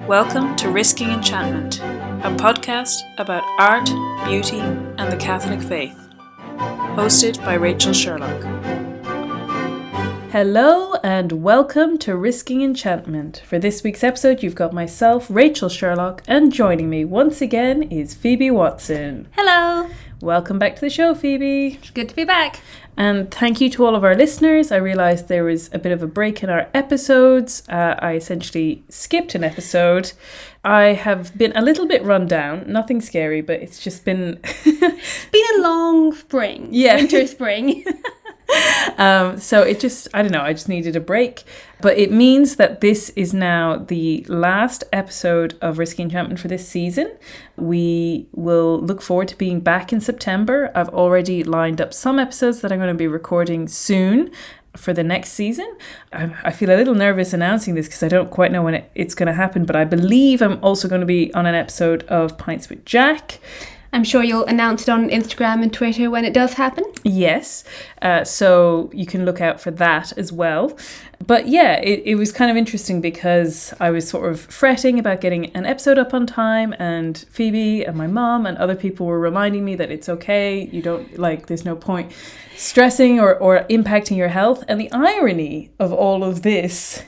Welcome to Risking Enchantment, a podcast about art, beauty, and the Catholic faith. Hosted by Rachel Sherlock. Hello and welcome to Risking Enchantment. For this week's episode, you've got myself, Rachel Sherlock, and joining me once again is Phoebe Watson. Hello. Welcome back to the show, Phoebe. It's good to be back. And thank you to all of our listeners. I realised there was a bit of a break in our episodes. I essentially skipped an episode. I have been a little bit run down. Nothing scary, but it's just been... It's been a long spring. Yeah. Winter, spring. So it just, I don't know, I just needed a break. But it means that this is now the last episode of Risky Enchantment for this season. We will look forward to being back in September. I've already lined up some episodes that I'm going to be recording soon for the next season. I feel a little nervous announcing this because I don't quite know when it's going to happen, but I believe I'm also going to be on an episode of Pints with Jack. I'm sure you'll announce it on Instagram and Twitter when it does happen. Yes, so you can look out for that as well. But yeah, it was kind of interesting because I was sort of fretting about getting an episode up on time, and Phoebe and my mum and other people were reminding me that it's okay, you don't, like, there's no point stressing or impacting your health. And the irony of all of this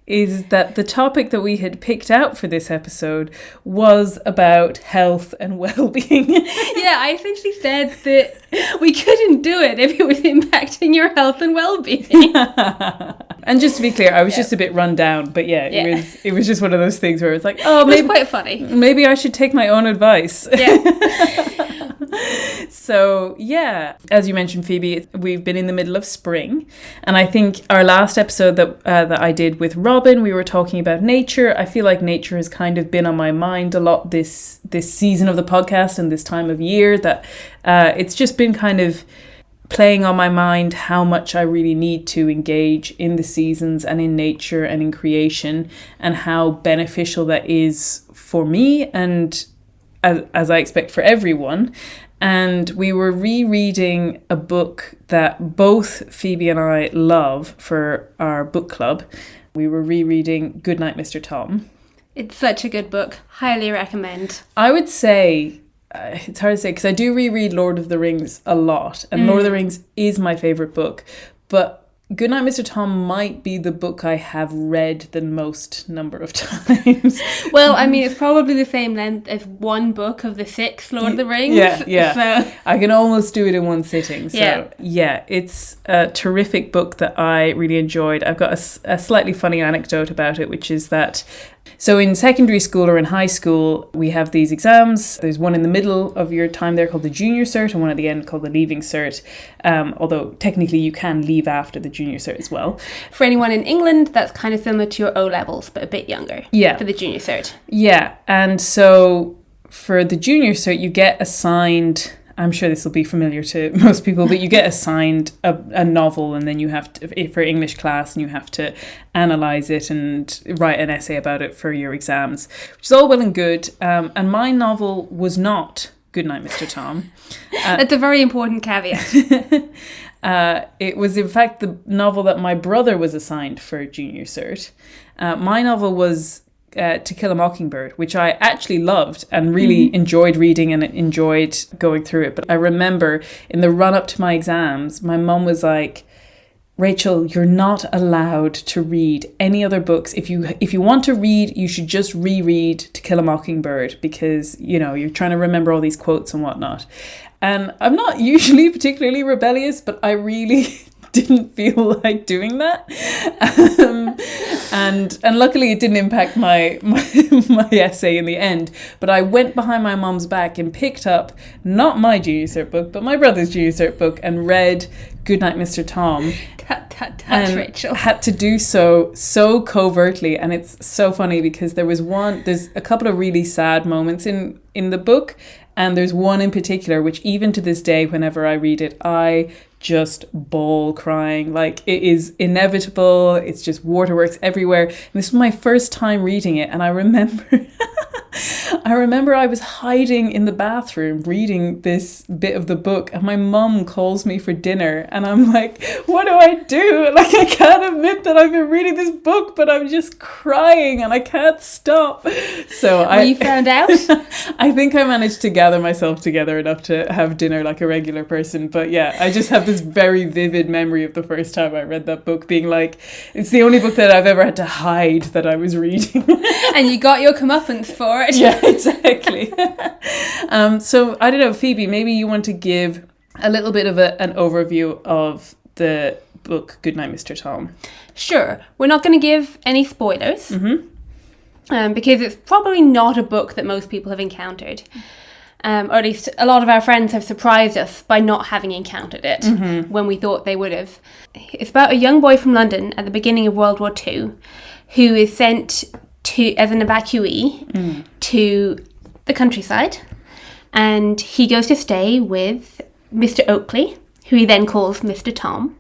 is that the topic that we had picked out for this episode was about health and well-being. Yeah, I essentially said that we couldn't do it if it was impacting your health and well-being. And just to be clear, I was just a bit run down, but it was just one of those things where it's like, oh, maybe, it was quite funny. Maybe I should take my own advice. Yeah. So, yeah, as you mentioned, Phoebe, we've been in the middle of spring. And I think our last episode that I did with Robin, we were talking about nature. I feel like nature has kind of been on my mind a lot this season of the podcast and this time of year, that it's just been kind of playing on my mind how much I really need to engage in the seasons and in nature and in creation, and how beneficial that is for me and as I expect for everyone. And we were rereading a book that both Phoebe and I love for our book club. We were rereading Goodnight Mr. Tom. It's such a good book. Highly recommend. I would say, it's hard to say because I do reread Lord of the Rings a lot, and Lord of the Rings is my favourite book, but Goodnight Mr. Tom might be the book I have read the most number of times. Well, I mean, it's probably the same length as one book of the 6 Lord of the Rings. Yeah. So. I can almost do it in one sitting. So, yeah, it's a terrific book that I really enjoyed. I've got a slightly funny anecdote about it, which is that, so in secondary school or in high school, we have these exams. There's one in the middle of your time there called the junior cert, and one at the end called the leaving cert. Although technically you can leave after the junior cert as well. For anyone in England, that's kind of similar to your O-levels, but a bit younger. Yeah. For the junior cert. Yeah, and so for the junior cert, you get assigned, I'm sure this will be familiar to most people, but you get assigned a novel, and then you have to, for English class, and you have to analyse it and write an essay about it for your exams, which is all well and good. And my novel was not Goodnight Mr. Tom. That's a very important caveat. It was, in fact, the novel that my brother was assigned for junior cert. My novel was To Kill a Mockingbird, which I actually loved and really enjoyed reading and enjoyed going through it. But I remember in the run-up to my exams, my mum was like, Rachel, you're not allowed to read any other books. If you want to read, you should just reread To Kill a Mockingbird, because, you know, you're trying to remember all these quotes and whatnot. And I'm not usually particularly rebellious, but I really didn't feel like doing that. And luckily it didn't impact my essay in the end. But I went behind my mum's back and picked up not my junior cert book, but my brother's junior cert book, and read Goodnight Mr. Tom. And Rachel had to do so covertly. And it's so funny because there's a couple of really sad moments in the book, and there's one in particular which even to this day, whenever I read it, I just bawl crying. Like, it is inevitable. It's just waterworks everywhere. And this was my first time reading it, and I remember I remember I was hiding in the bathroom reading this bit of the book, and my mum calls me for dinner, and I'm like, what do I do? Like, I can't admit that I've been reading this book, but I'm just crying and I can't stop. So you found out? I think I managed to gather myself together enough to have dinner like a regular person. But yeah, I just have this very vivid memory of the first time I read that book being like, it's the only book that I've ever had to hide that I was reading. And you got your comeuppance for it. Yeah, exactly. So I don't know, Phoebe, maybe you want to give a little bit of an overview of the book Goodnight Mr. Tom. Sure. We're not going to give any spoilers. Because it's probably not a book that most people have encountered. Or at least a lot of our friends have surprised us by not having encountered it when we thought they would have. It's about a young boy from London at the beginning of World War II who is sent as an evacuee to the countryside, and he goes to stay with Mr. Oakley, who he then calls Mr. Tom,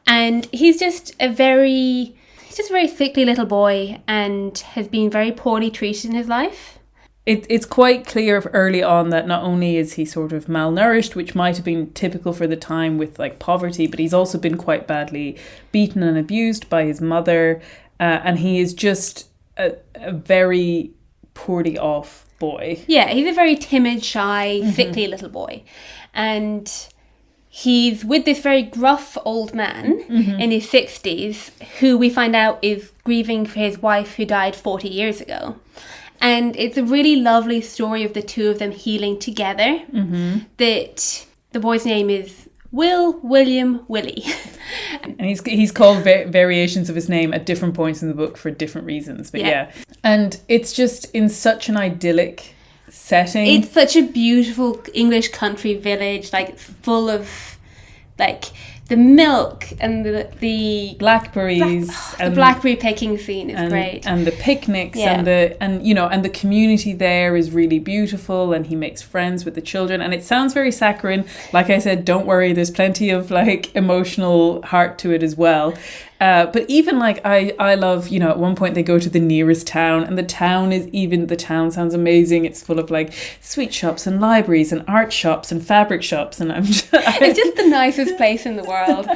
and he's just a very sickly little boy and has been very poorly treated in his life. It's quite clear early on that not only is he sort of malnourished, which might have been typical for the time with like poverty, but he's also been quite badly beaten and abused by his mother, and he is just a very poorly off boy. Yeah, he's a very timid, shy, sickly little boy. And he's with this very gruff old man in his 60s who we find out is grieving for his wife who died 40 years ago. And it's a really lovely story of the two of them healing together. That the boy's name is William Willie. And he's called variations of his name at different points in the book for different reasons. But yeah. And it's just in such an idyllic setting. It's such a beautiful English country village, like full of like the milk and the blackberries. The blackberry picking scene is great. And the picnics and the community there is really beautiful, and he makes friends with the children, and it sounds very saccharine. Like I said, don't worry, there's plenty of like emotional heart to it as well. But even like I love, at one point they go to the nearest town, and the town sounds amazing. It's full of like sweet shops and libraries and art shops and fabric shops, and it's just the nicest place in the world.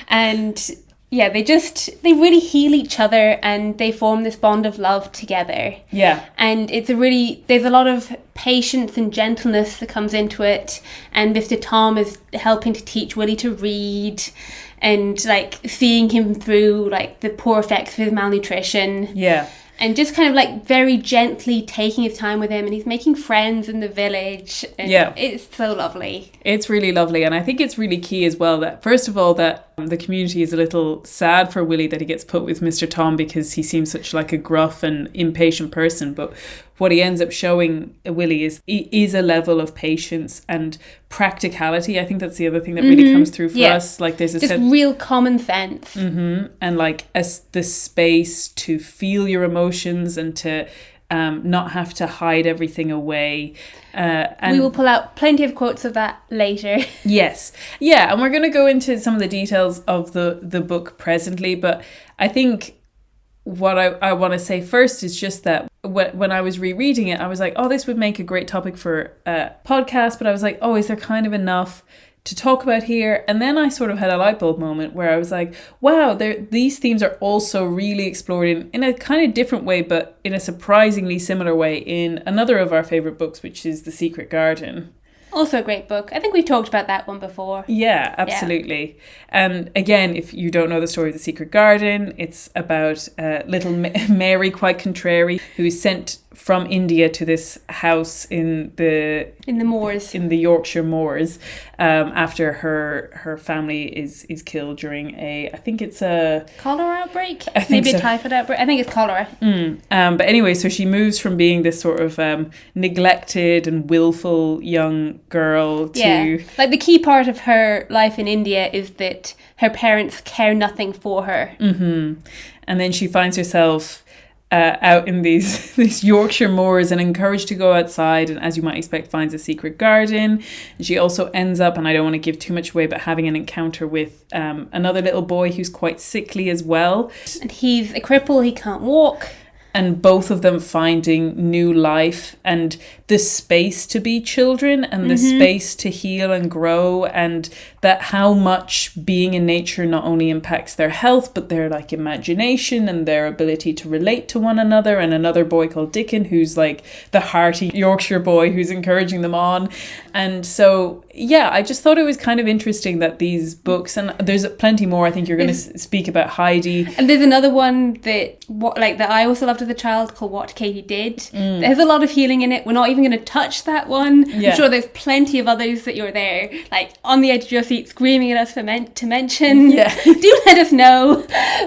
And yeah, they really heal each other, and they form this bond of love together. Yeah. And there's a lot of patience and gentleness that comes into it, and Mr. Tom is helping to teach Willie to read, and like seeing him through like the poor effects of his malnutrition. Yeah. And just kind of like very gently taking his time with him, and he's making friends in the village. And it's so lovely. It's really lovely. And I think it's really key as well that, first of all, that the community is a little sad for Willie that he gets put with Mr. Tom because he seems such like a gruff and impatient person. But what he ends up showing Willie is a level of patience and practicality. I think that's the other thing that really comes through for us. Like there's just real common sense. And like the space to feel your emotions and to not have to hide everything away. And we will pull out plenty of quotes of that later. Yes. Yeah, and we're going to go into some of the details of the book presently, but I think what I want to say first is just that when I was rereading it, I was like, oh, this would make a great topic for a podcast, but I was like, oh, is there kind of enough to talk about here? And then I sort of had a light bulb moment where I was like, wow, these themes are also really explored in a kind of different way, but in a surprisingly similar way in another of our favourite books, which is The Secret Garden. Also a great book. I think we talked about that one before. Yeah, absolutely. And again, if you don't know the story of The Secret Garden, it's about little Mary, quite contrary, who is sent from India to this house in the moors, in the Yorkshire moors, after her family is killed during I think it's a cholera outbreak, maybe a typhoid outbreak. I think it's cholera. But anyway, so she moves from being this sort of neglected and willful young girl to like the key part of her life in India is that her parents care nothing for her. And then she finds herself out in these Yorkshire moors and encouraged to go outside, and as you might expect, finds a secret garden. And she also ends up, and I don't want to give too much away, but having an encounter with another little boy who's quite sickly as well. And he's a cripple, he can't walk. and both of them finding new life and the space to be children and the space to heal and grow, and that how much being in nature not only impacts their health but their like imagination and their ability to relate to one another. And another boy called Dickon, who's like the hearty Yorkshire boy who's encouraging them on. And so yeah, I just thought it was kind of interesting that these books, and there's plenty more. I think you're going to speak about Heidi. And there's another one that I also loved as a child called What Katie Did. There's a lot of healing in it. We're not even going to touch that one. I'm sure there's plenty of others that you're there, like on the edge of your seat, screaming at us to mention. Yeah. Do let us know.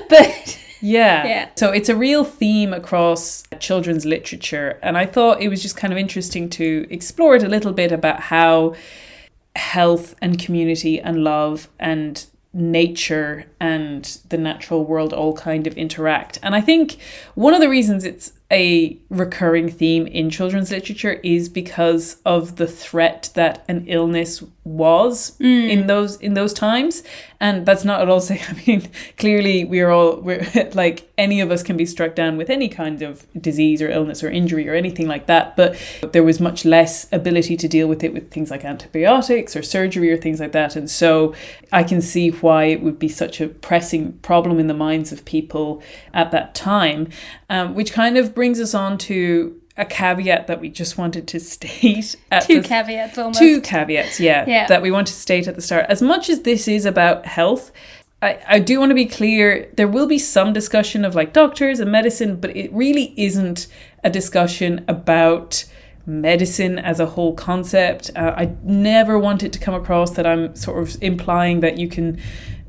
But yeah. So it's a real theme across children's literature. And I thought it was just kind of interesting to explore it a little bit about how health and community and love and nature and the natural world all kind of interact. And I think one of the reasons it's a recurring theme in children's literature is because of the threat that an illness was in those times. And that's not at all saying, I mean, clearly we're like, any of us can be struck down with any kind of disease or illness or injury or anything like that, but there was much less ability to deal with it with things like antibiotics or surgery or things like that. And so I can see why it would be such a pressing problem in the minds of people at that time, which kind of brings us on to a caveat that we just wanted to state. Two caveats, yeah, that we want to state at the start. As much as this is about health, I do want to be clear, there will be some discussion of like doctors and medicine, but it really isn't a discussion about medicine as a whole concept. I never want it to come across that I'm sort of implying that you can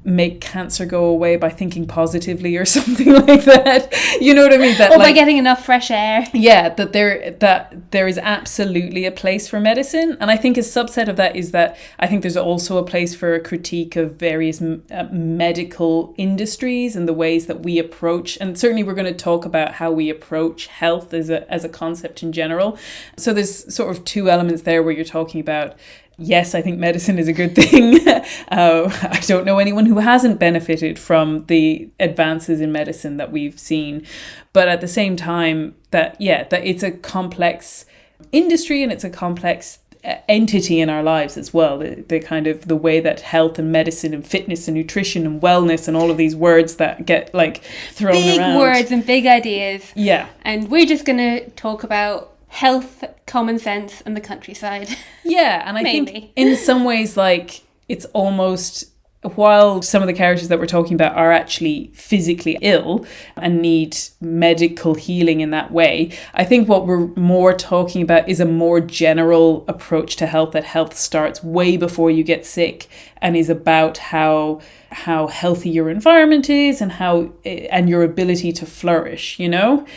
make cancer go away by thinking positively or something like that. You know what I mean? That, or by getting enough fresh air. Yeah, that there is absolutely a place for medicine. And I think a subset of that is that I think there's also a place for a critique of various medical industries and the ways that we approach, and certainly we're going to talk about how we approach health as a concept in general. So there's sort of two elements there where you're talking about, yes, I think medicine is a good thing. I don't know anyone who hasn't benefited from the advances in medicine that we've seen. But at the same time, that it's a complex industry and it's a complex entity in our lives as well. The kind of the way that health and medicine and fitness and nutrition and wellness and all of these words that get like thrown around. Big words and big ideas. Yeah. And we're just going to talk about health, common sense, and the countryside. Yeah, and I think in some ways, like, it's almost, while some of the characters that we're talking about are actually physically ill and need medical healing in that way, I think what we're more talking about is a more general approach to health, that health starts way before you get sick and is about how healthy your environment is and your ability to flourish, you know?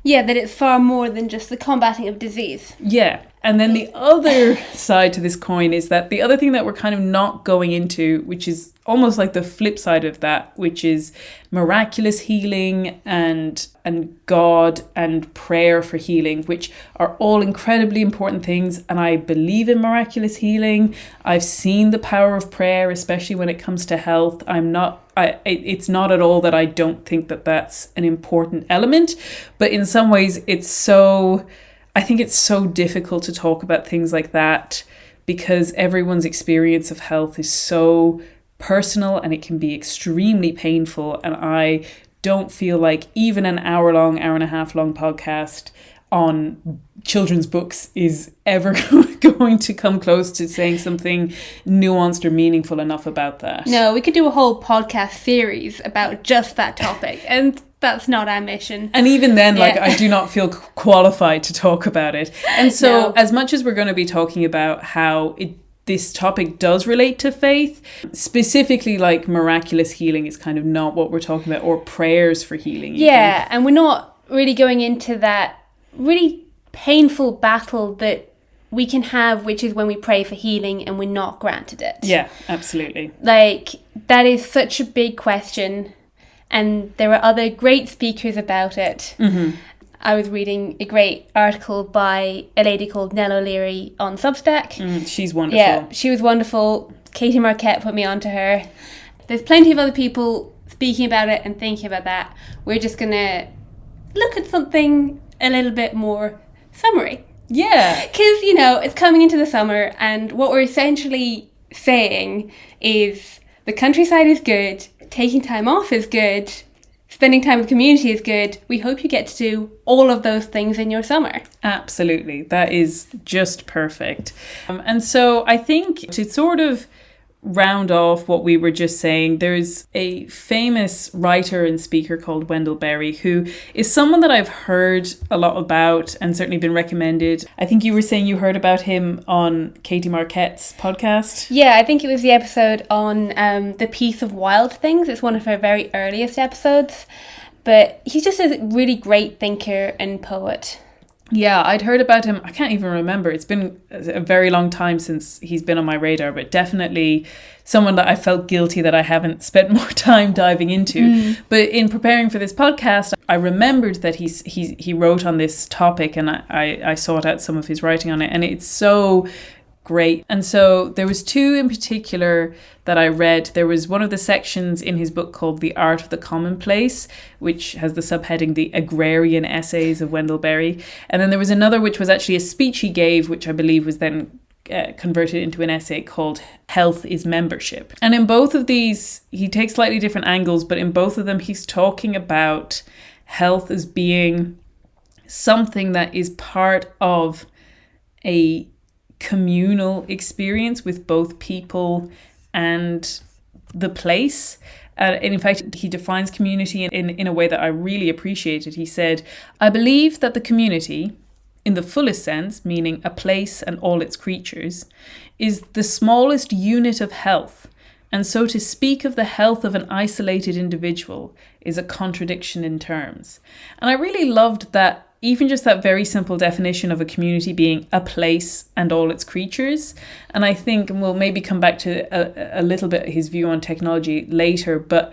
Yeah, that it's far more than just the combating of disease. Yeah. And then the other side to this coin is that the other thing that we're kind of not going into, which is almost like the flip side of that, which is miraculous healing and God and prayer for healing, which are all incredibly important things. And I believe in miraculous healing. I've seen the power of prayer, especially when it comes to health. It's not at all that I don't think that that's an important element, but in some ways I think it's so difficult to talk about things like that because everyone's experience of health is so personal and it can be extremely painful. And I don't feel like even an hour and a half long podcast on children's books is ever going to come close to saying something nuanced or meaningful enough about that. No, we could do a whole podcast series about just that topic, and that's not our mission. And even then, I do not feel qualified to talk about it. And so as much as we're going to be talking about how this topic does relate to faith, specifically like miraculous healing is kind of not what we're talking about, or prayers for healing. Yeah, and we're not really going into that really painful battle that we can have, which is when we pray for healing and we're not granted it. Yeah, absolutely. Like, that is such a big question, and there are other great speakers about it. Mm-hmm. I was reading a great article by a lady called Nell O'Leary on Substack. She's wonderful. Yeah, she was wonderful. Katie Marquette put me onto her. There's plenty of other people speaking about it and thinking about that. We're just going to look at something a little bit more summery. Yeah. Because, you know, it's coming into the summer, and what we're essentially saying is the countryside is good, taking time off is good, spending time with community is good. We hope you get to do all of those things in your summer. Absolutely. That is just perfect. And so I think to sort of round off what we were just saying, there's a famous writer and speaker called Wendell Berry, who is someone that I've heard a lot about and certainly been recommended. I think you were saying you heard about him on Katie Marquette's podcast. Yeah, I think it was the episode on The Peace of Wild Things. It's one of her very earliest episodes. But he's just a really great thinker and poet. Yeah, I'd heard about him. I can't even remember. It's been a very long time since he's been on my radar, but definitely someone that I felt guilty that I haven't spent more time diving into. But in preparing for this podcast, I remembered that he wrote on this topic, and I sought out some of his writing on it, and it's so great. And so there was two in particular that I read. There was one of the sections in his book called The Art of the Commonplace, which has the subheading The Agrarian Essays of Wendell Berry. And then there was another which was actually a speech he gave, which I believe was then converted into an essay called Health is Membership. And in both of these, he takes slightly different angles, but in both of them, he's talking about health as being something that is part of a communal experience with both people and the place. And in fact, he defines community in a way that I really appreciated. He said, "I believe that the community, in the fullest sense, meaning a place and all its creatures, is the smallest unit of health. And so to speak of the health of an isolated individual is a contradiction in terms." And I really loved that, even just that very simple definition of a community being a place and all its creatures. And I think, and we'll maybe come back to a little bit his view on technology later, but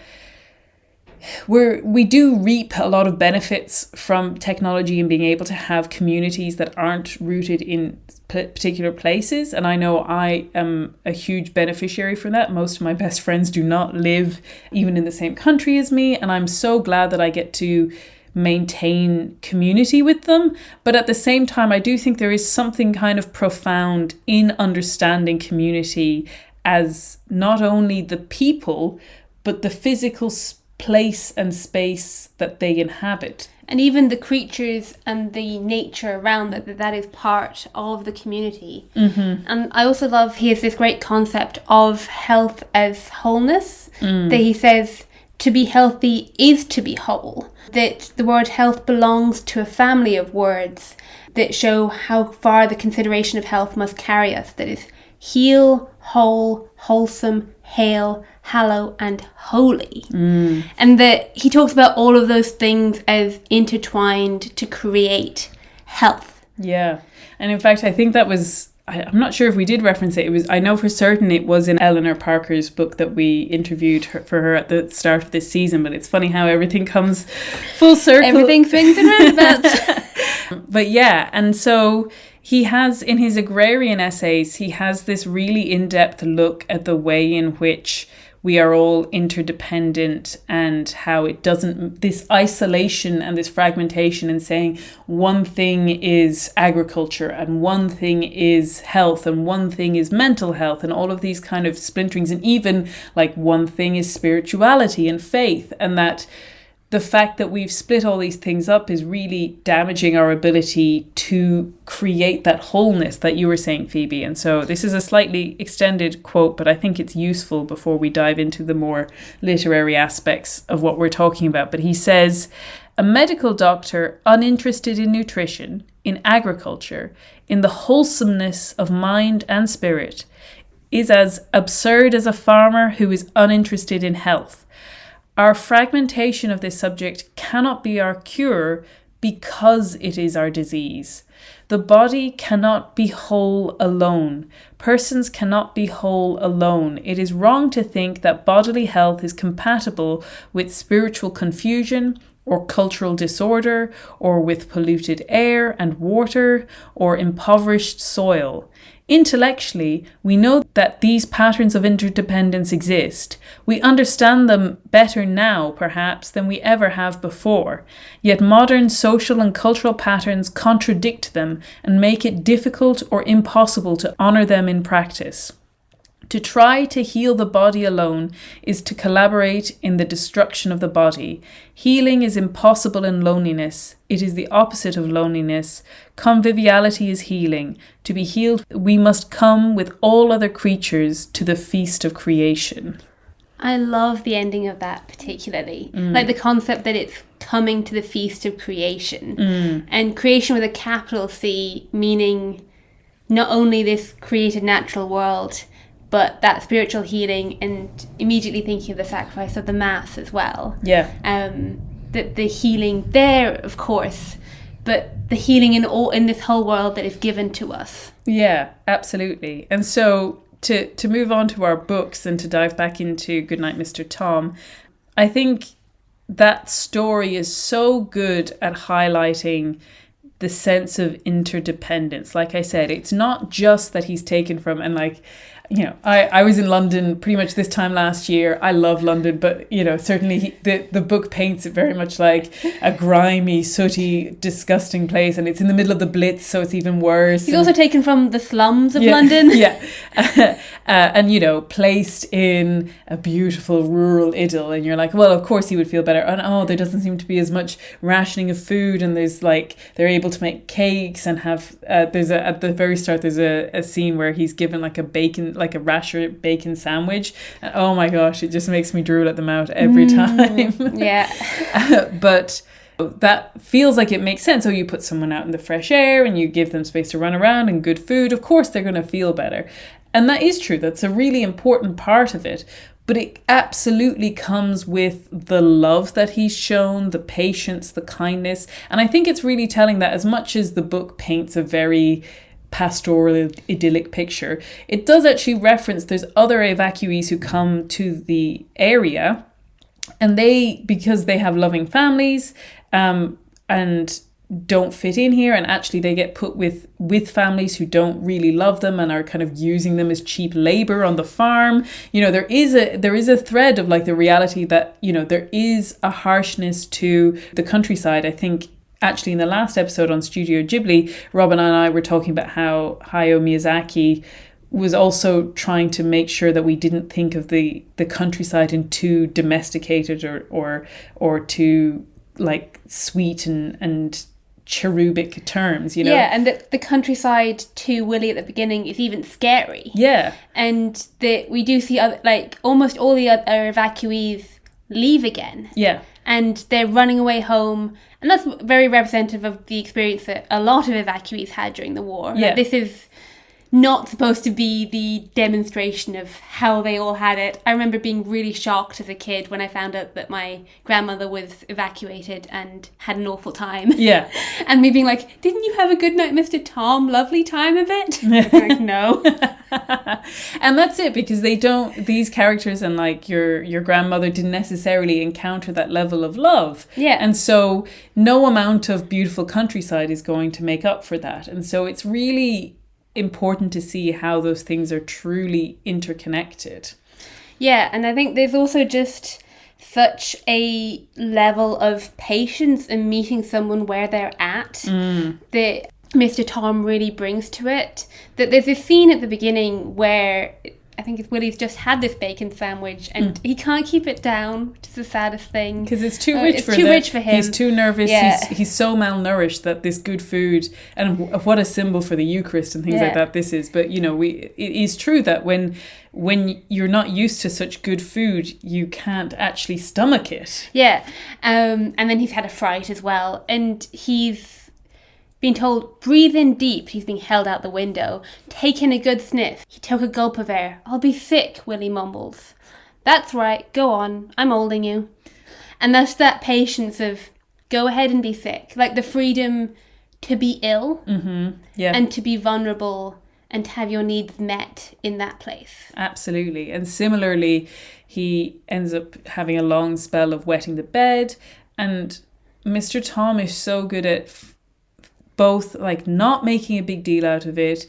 we do reap a lot of benefits from technology and being able to have communities that aren't rooted in particular places. And I know I am a huge beneficiary from that. Most of my best friends do not live even in the same country as me. And I'm so glad that I get to maintain community with them. But at the same time, I do think there is something kind of profound in understanding community as not only the people, but the physical place and space that they inhabit. And even the creatures and the nature around that is part of the community. And I also love, he has this great concept of health as wholeness, that he says, to be healthy is to be whole. That the word health belongs to a family of words that show how far the consideration of health must carry us. That is heal, whole, wholesome, hail, hallow, and holy. And that he talks about all of those things as intertwined to create health. Yeah. And in fact, I think that was, I'm not sure if we did reference it. I know for certain it was in Eleanor Parker's book that we interviewed for her at the start of this season. But it's funny how everything comes full circle. Everything swings and roundabouts. But yeah, and so he has, in his agrarian essays, he has this really in-depth look at the way in which we are all interdependent and how it doesn't, this isolation and this fragmentation and saying one thing is agriculture and one thing is health and one thing is mental health and all of these kind of splinterings, and even like one thing is spirituality and faith, and that the fact that we've split all these things up is really damaging our ability to create that wholeness that you were saying, Phoebe. And so this is a slightly extended quote, but I think it's useful before we dive into the more literary aspects of what we're talking about. But he says, "A medical doctor uninterested in nutrition, in agriculture, in the wholesomeness of mind and spirit, is as absurd as a farmer who is uninterested in health. Our fragmentation of this subject cannot be our cure because it is our disease. The body cannot be whole alone. Persons cannot be whole alone. It is wrong to think that bodily health is compatible with spiritual confusion or cultural disorder, or with polluted air and water, or impoverished soil. Intellectually, we know that these patterns of interdependence exist. We understand them better now, perhaps, than we ever have before. Yet modern social and cultural patterns contradict them and make it difficult or impossible to honour them in practice. To try to heal the body alone is to collaborate in the destruction of the body. Healing is impossible in loneliness. It is the opposite of loneliness. Conviviality is healing. To be healed, we must come with all other creatures to the feast of creation. I love the ending of that particularly. Like the concept that it's coming to the feast of creation. And creation with a capital C, meaning not only this created natural world, but that spiritual healing, and immediately thinking of the sacrifice of the Mass as well. Yeah. The healing there, of course, but the healing in this whole world that is given to us. Yeah, absolutely. And so to move on to our books and to dive back into Goodnight Mr. Tom, I think that story is so good at highlighting the sense of interdependence. Like I said, it's not just that he's taken from, and like, you know, I was in London pretty much this time last year. I love London, but, you know, certainly the book paints it very much like a grimy, sooty, disgusting place. And it's in the middle of the Blitz, so it's even worse. He's also taken from the slums of London. Yeah. And, you know, placed in a beautiful rural idyll. And you're like, well, of course he would feel better. And, oh, there doesn't seem to be as much rationing of food. And there's like, they're able to make cakes and have, at the very start, there's a scene where he's given like a rasher bacon sandwich. And oh my gosh, it just makes me drool at the mouth every time. Yeah. But that feels like it makes sense. So you put someone out in the fresh air and you give them space to run around and good food. Of course, they're going to feel better. And that is true. That's a really important part of it. But it absolutely comes with the love that he's shown, the patience, the kindness. And I think it's really telling that as much as the book paints a very pastoral, idyllic picture, it does actually reference there's other evacuees who come to the area, and because they have loving families and don't fit in here, and actually they get put with families who don't really love them and are kind of using them as cheap labor on the farm. You know, there is a thread of like the reality that, you know, there is a harshness to the countryside. I think actually in the last episode on Studio Ghibli, Robin and I were talking about how Hayao Miyazaki was also trying to make sure that we didn't think of the countryside in too domesticated or too like sweet and cherubic terms, you know. Yeah, and the countryside to Willie at the beginning is even scary. Yeah. And we do see almost all the other evacuees leave again. Yeah. And they're running away home. And that's very representative of the experience that a lot of evacuees had during the war. Yeah. Like, this is not supposed to be the demonstration of how they all had it. I remember being really shocked as a kid when I found out that my grandmother was evacuated and had an awful time. Yeah. And me being like, didn't you have a Goodnight Mr. Tom lovely time of it? Like, no. And that's it, because these characters and like your grandmother didn't necessarily encounter that level of love. Yeah. And so no amount of beautiful countryside is going to make up for that. And so it's really important to see how those things are truly interconnected. Yeah, and I think there's also just such a level of patience in meeting someone where they're at that Mr. Tom really brings to it. That there's a scene at the beginning where I think it's Willie's just had this bacon sandwich and he can't keep it down, which is the saddest thing. Because it's too rich for him. He's too nervous. Yeah. He's so malnourished that this good food, and what a symbol for the Eucharist and things like that this is. But, you know, it is true that when you're not used to such good food, you can't actually stomach it. Yeah. And then he's had a fright as well. And he's being told, breathe in deep. He's being held out the window. Take in a good sniff. He took a gulp of air. I'll be sick, Willie mumbles. That's right, go on. I'm holding you. And that's that patience of, go ahead and be sick. Like the freedom to be ill and to be vulnerable and to have your needs met in that place. Absolutely. And similarly, he ends up having a long spell of wetting the bed. And Mr. Tom is so good at both like not making a big deal out of it,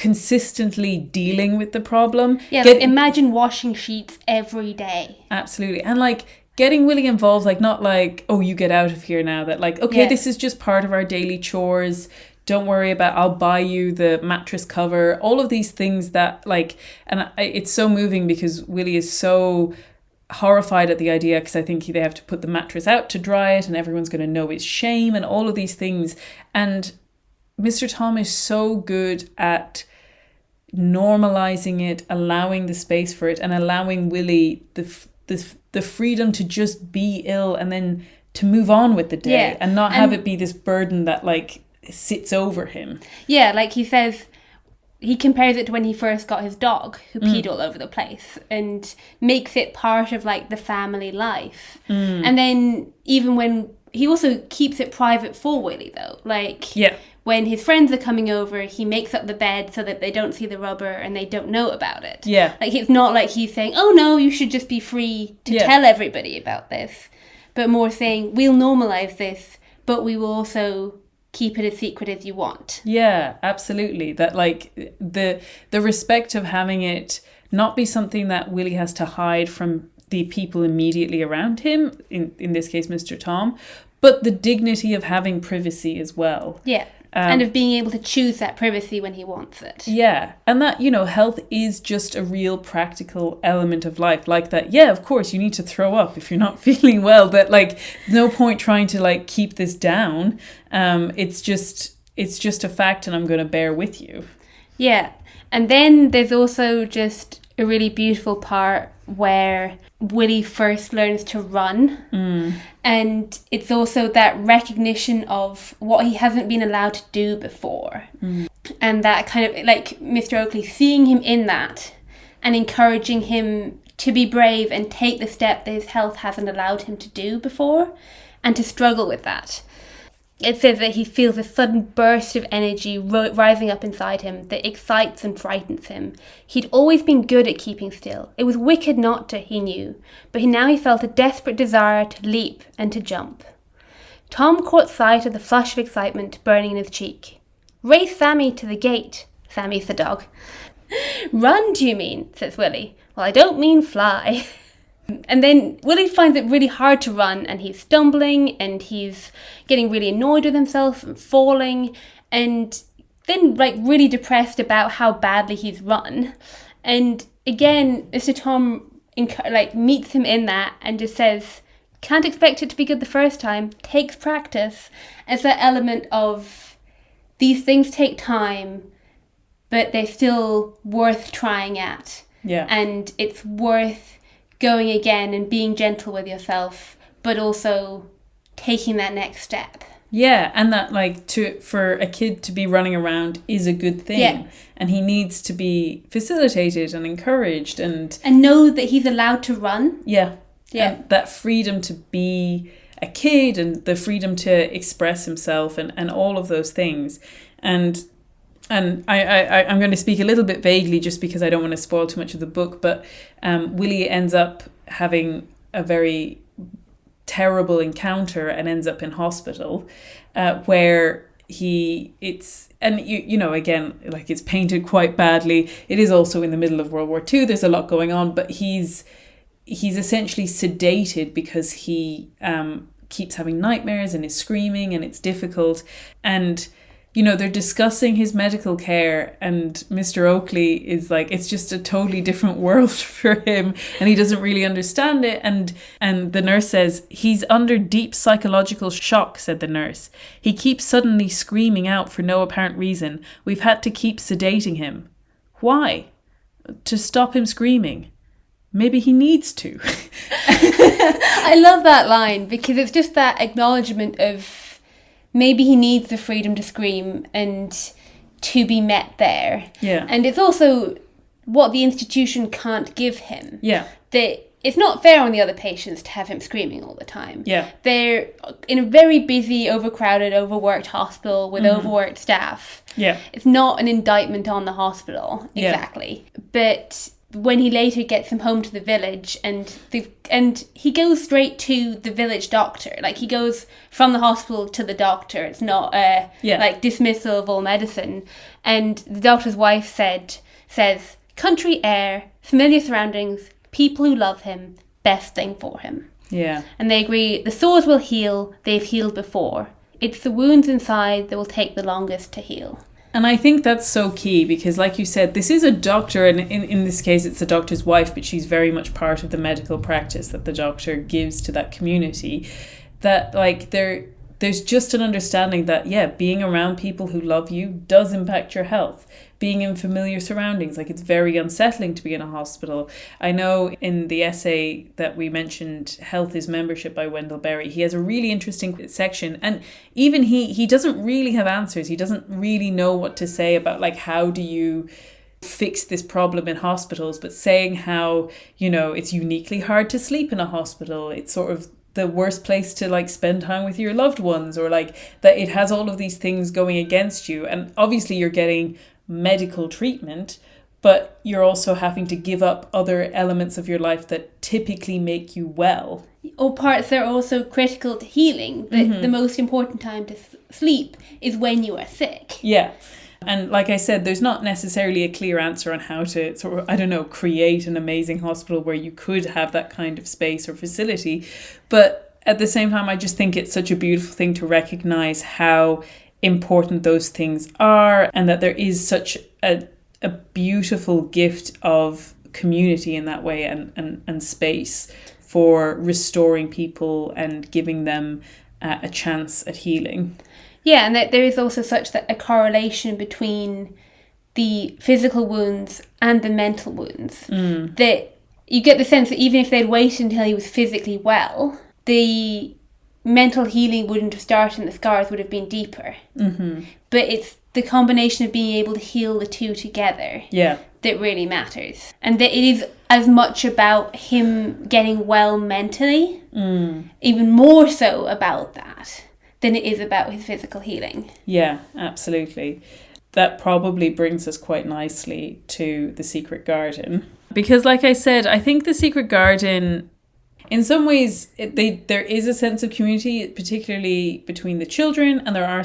consistently dealing with the problem. Yeah, like imagine washing sheets every day. Absolutely. And like getting Willie involved, like not like, oh, you get out of here now, that like, okay, this is just part of our daily chores. Don't worry about, I'll buy you the mattress cover. All of these things that like, and it's so moving because Willie is so horrified at the idea, because I think they have to put the mattress out to dry it and everyone's going to know his shame and all of these things. And Mr. Tom is so good at normalizing it, allowing the space for it, and allowing Willie the freedom to just be ill and then to move on with the day and not have it be this burden that like sits over him. Yeah, like he says, he compares it to when he first got his dog who peed all over the place, and makes it part of like the family life. And then even when he also keeps it private for Willie though, like when his friends are coming over, he makes up the bed so that they don't see the rubber and they don't know about it. Yeah. Like, it's not like he's saying, oh no, you should just be free to tell everybody about this. But more saying, we'll normalize this, but we will also keep it as secret as you want. Yeah, absolutely. That like the respect of having it not be something that Willie has to hide from the people immediately around him, in this case, Mr. Tom, but the dignity of having privacy as well. Yeah. And of being able to choose that privacy when he wants it. Yeah. And that, you know, health is just a real practical element of life. Like that, yeah, of course, you need to throw up if you're not feeling well. But like, no point trying to like keep this down. It's just a fact, and I'm going to bear with you. Yeah. And then there's also just a really beautiful part where Willie first learns to run. And it's also that recognition of what he hasn't been allowed to do before. And that kind of like Mr. Oakley seeing him in that and encouraging him to be brave and take the step that his health hasn't allowed him to do before, and to struggle with that. It says that he feels a sudden burst of energy rising up inside him that excites and frightens him. He'd always been good at keeping still. It was wicked not to, he knew, but now he felt a desperate desire to leap and to jump. Tom caught sight of the flush of excitement burning in his cheek. "Race Sammy to the gate." Sammy's the dog. "Run, do you mean?" says Willie. "Well, I don't mean fly." And then Willie finds it really hard to run, and he's stumbling and he's getting really annoyed with himself and falling, and then like really depressed about how badly he's run. And again, Mr. Tom meets him in that and just says, can't expect it to be good the first time, takes practice. It's that element of these things take time, but they're still worth trying at. Yeah. And it's worth going again and being gentle with yourself, but also taking that next step. Yeah, and that for a kid to be running around is a good thing. Yeah. And he needs to be facilitated and encouraged and know that he's allowed to run. Yeah. Yeah. And that freedom to be a kid and the freedom to express himself and all of those things. And I'm going to speak a little bit vaguely just because I don't want to spoil too much of the book, but Willie ends up having a very terrible encounter and ends up in hospital where it's painted quite badly. It is also in the middle of World War II. There's a lot going on, but he's essentially sedated because he keeps having nightmares and is screaming and it's difficult. And they're discussing his medical care, and Mr. Oakley is like, it's just a totally different world for him and he doesn't really understand it. And the nurse says, he's under deep psychological shock, said the nurse. He keeps suddenly screaming out for no apparent reason. We've had to keep sedating him. Why? To stop him screaming. Maybe he needs to. I love that line because it's just that acknowledgement of maybe he needs the freedom to scream and to be met there. Yeah. And it's also what the institution can't give him. Yeah. That it's not fair on the other patients to have him screaming all the time. Yeah. They're in a very busy, overcrowded, overworked hospital with overworked staff. Yeah. It's not an indictment on the hospital, exactly. Yeah. But when he later gets him home to the village, and he goes straight to the village doctor. Like, he goes from the hospital to the doctor. It's not like dismissal of all medicine. And the doctor's wife says, country air, familiar surroundings, people who love him, best thing for him. Yeah. And they agree the sores will heal, they've healed before. It's the wounds inside that will take the longest to heal. And I think that's so key because, like you said, this is a doctor, and in this case it's the doctor's wife, but she's very much part of the medical practice that the doctor gives to that community. That, like, there's just an understanding that, yeah, being around people who love you does impact your health. Being in familiar surroundings, like, it's very unsettling to be in a hospital. I know in the essay that we mentioned, Health is Membership by Wendell Berry, he has a really interesting section, and even he doesn't really have answers. He doesn't really know what to say about, like, how do you fix this problem in hospitals, but saying how, you know, it's uniquely hard to sleep in a hospital. It's sort of the worst place to, like, spend time with your loved ones, or, like, that it has all of these things going against you. And obviously you're getting medical treatment, but you're also having to give up other elements of your life that typically make you well. Or parts that are also critical to healing. The most important time to sleep is when you are sick. Yeah. And like I said, there's not necessarily a clear answer on how to sort of, I don't know, create an amazing hospital where you could have that kind of space or facility. But at the same time, I just think it's such a beautiful thing to recognize how important those things are, and that there is such a beautiful gift of community in that way, and space for restoring people and giving them a chance at healing. Yeah, and that there is also such that a correlation between the physical wounds and the mental wounds. That you get the sense that even if they'd waited until he was physically well, the mental healing wouldn't have started and the scars would have been deeper. But it's the combination of being able to heal the two together that really matters. And that it is as much about him getting well mentally, even more so about that, than it is about his physical healing. Yeah, absolutely. That probably brings us quite nicely to The Secret Garden. Because, like I said, I think The Secret Garden, in some ways, there is a sense of community, particularly between the children, and there are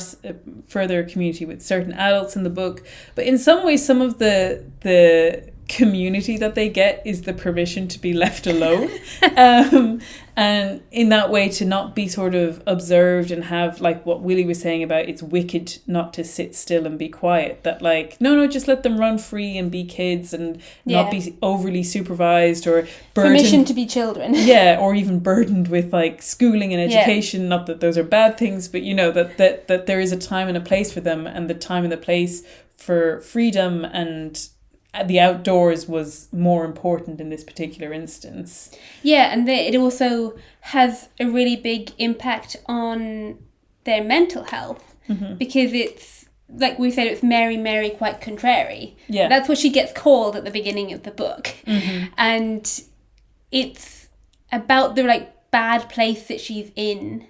further community with certain adults in the book. But in some ways, some of the community that they get is the permission to be left alone. And in that way, to not be sort of observed and have, like what Willie was saying about it's wicked not to sit still and be quiet. That, like, no, just let them run free and be kids and not be overly supervised or burdened. Permission to be children. Yeah, or even burdened with, like, schooling and education. Yeah. Not that those are bad things, but, you know, that there is a time and a place for them, and the time and the place for freedom and the outdoors was more important in this particular instance. Yeah, and it also has a really big impact on their mental health, because it's, like we said, it's Mary, quite contrary. Yeah. That's what she gets called at the beginning of the book. And it's about the, like, bad place that she's in,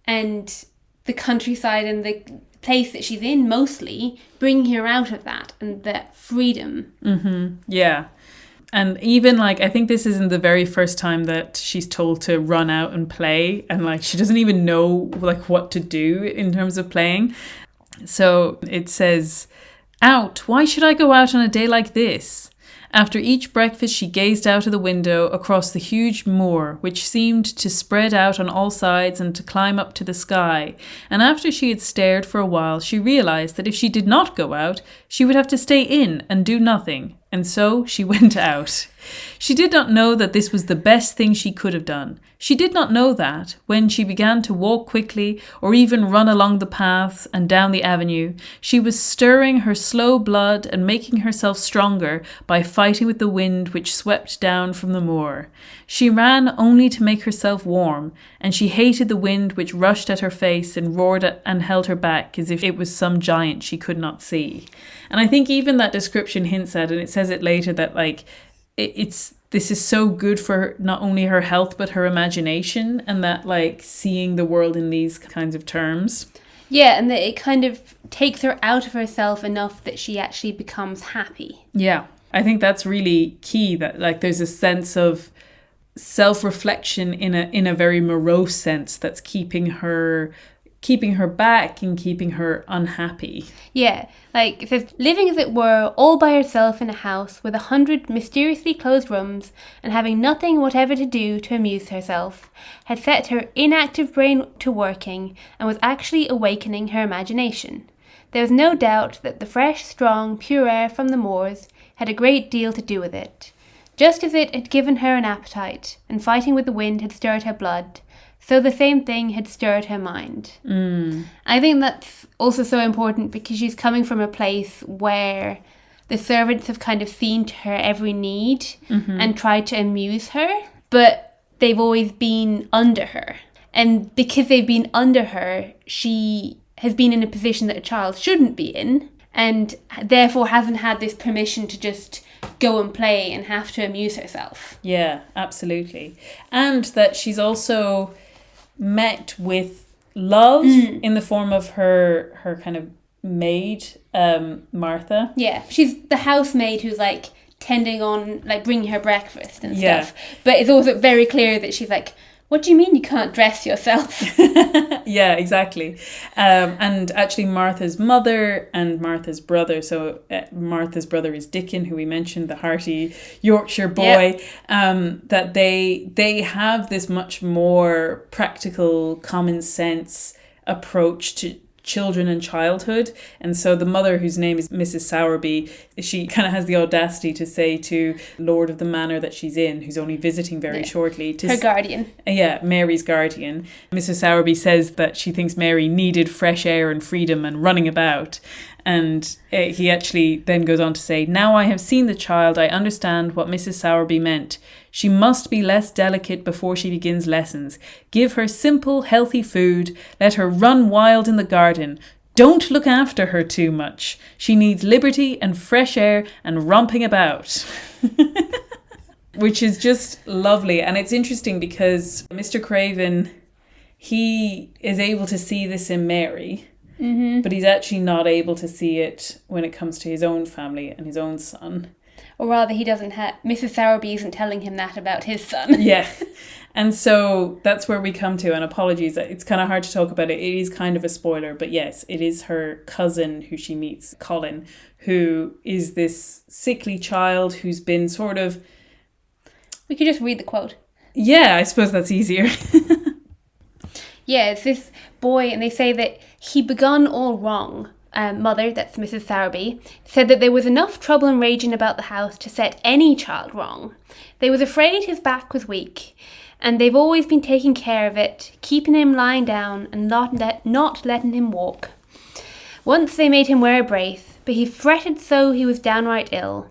and the countryside and the place that she's in, mostly bringing her out of that and that freedom. Yeah. And even, like, I think this isn't the very first time that she's told to run out and play, and, like, she doesn't even know, like, what to do in terms of playing. So it says, "Out, why should I go out on a day like this?" After each breakfast, she gazed out of the window across the huge moor, which seemed to spread out on all sides and to climb up to the sky. And after she had stared for a while, she realized that if she did not go out, she would have to stay in and do nothing. And so she went out. She did not know that this was the best thing she could have done. She did not know that, when she began to walk quickly or even run along the paths and down the avenue, she was stirring her slow blood and making herself stronger by fighting with the wind which swept down from the moor. She ran only to make herself warm, and she hated the wind which rushed at her face and roared and held her back as if it was some giant she could not see. And I think even that description hints at, and it says it later, that, like, this is so good for not only her health but her imagination, and that, like, seeing the world in these kinds of terms. Yeah, and that it kind of takes her out of herself enough that she actually becomes happy. Yeah. I think that's really key, that like there's a sense of self-reflection in a very morose sense that's keeping her back and keeping her unhappy. Yeah, like it says, living as it were all by herself in a house with 100 mysteriously closed rooms and having nothing whatever to do to amuse herself, had set her inactive brain to working and was actually awakening her imagination. There was no doubt that the fresh, strong, pure air from the moors had a great deal to do with it. Just as it had given her an appetite, and fighting with the wind had stirred her blood, so the same thing had stirred her mind. I think that's also so important because she's coming from a place where the servants have kind of seen to her every need and tried to amuse her, but they've always been under her. And because they've been under her, she has been in a position that a child shouldn't be in, and therefore hasn't had this permission to just go and play and have to amuse herself. Yeah, absolutely. And that she's also met with love in the form of her kind of maid, Martha. Yeah, she's the housemaid who's like tending on, like bringing her breakfast and stuff. But it's also very clear that she's like, what do you mean you can't dress yourself? Yeah, exactly. And actually Martha's mother and Martha's brother, so Martha's brother is Dickon, who we mentioned, the hearty Yorkshire boy, that they have this much more practical, common sense approach to children and childhood. And so the mother, whose name is Mrs. Sowerby, she kind of has the audacity to say to Lord of the Manor that she's in, who's only visiting very shortly, her guardian. Yeah, Mary's guardian. Mrs. Sowerby says that she thinks Mary needed fresh air and freedom and running about. And he actually then goes on to say, now I have seen the child, I understand what Mrs. Sowerby meant. She must be less delicate before she begins lessons. Give her simple, healthy food. Let her run wild in the garden. Don't look after her too much. She needs liberty and fresh air and romping about. Which is just lovely. And it's interesting because Mr. Craven, he is able to see this in Mary. But he's actually not able to see it when it comes to his own family and his own son. Or rather, he doesn't have... Mrs. Sowerby isn't telling him that about his son. Yeah. And so that's where we come to, and apologies, it's kind of hard to talk about it. It is kind of a spoiler, but yes, it is her cousin who she meets, Colin, who is this sickly child who's been sort of... We could just read the quote. Yeah, I suppose that's easier. Yeah, it's this boy, and they say that he begun all wrong. Mother, that's Mrs. Sowerby, said that there was enough trouble and raging about the house to set any child wrong. They was afraid his back was weak, and they've always been taking care of it, keeping him lying down and not letting him walk. Once they made him wear a brace, but he fretted so he was downright ill.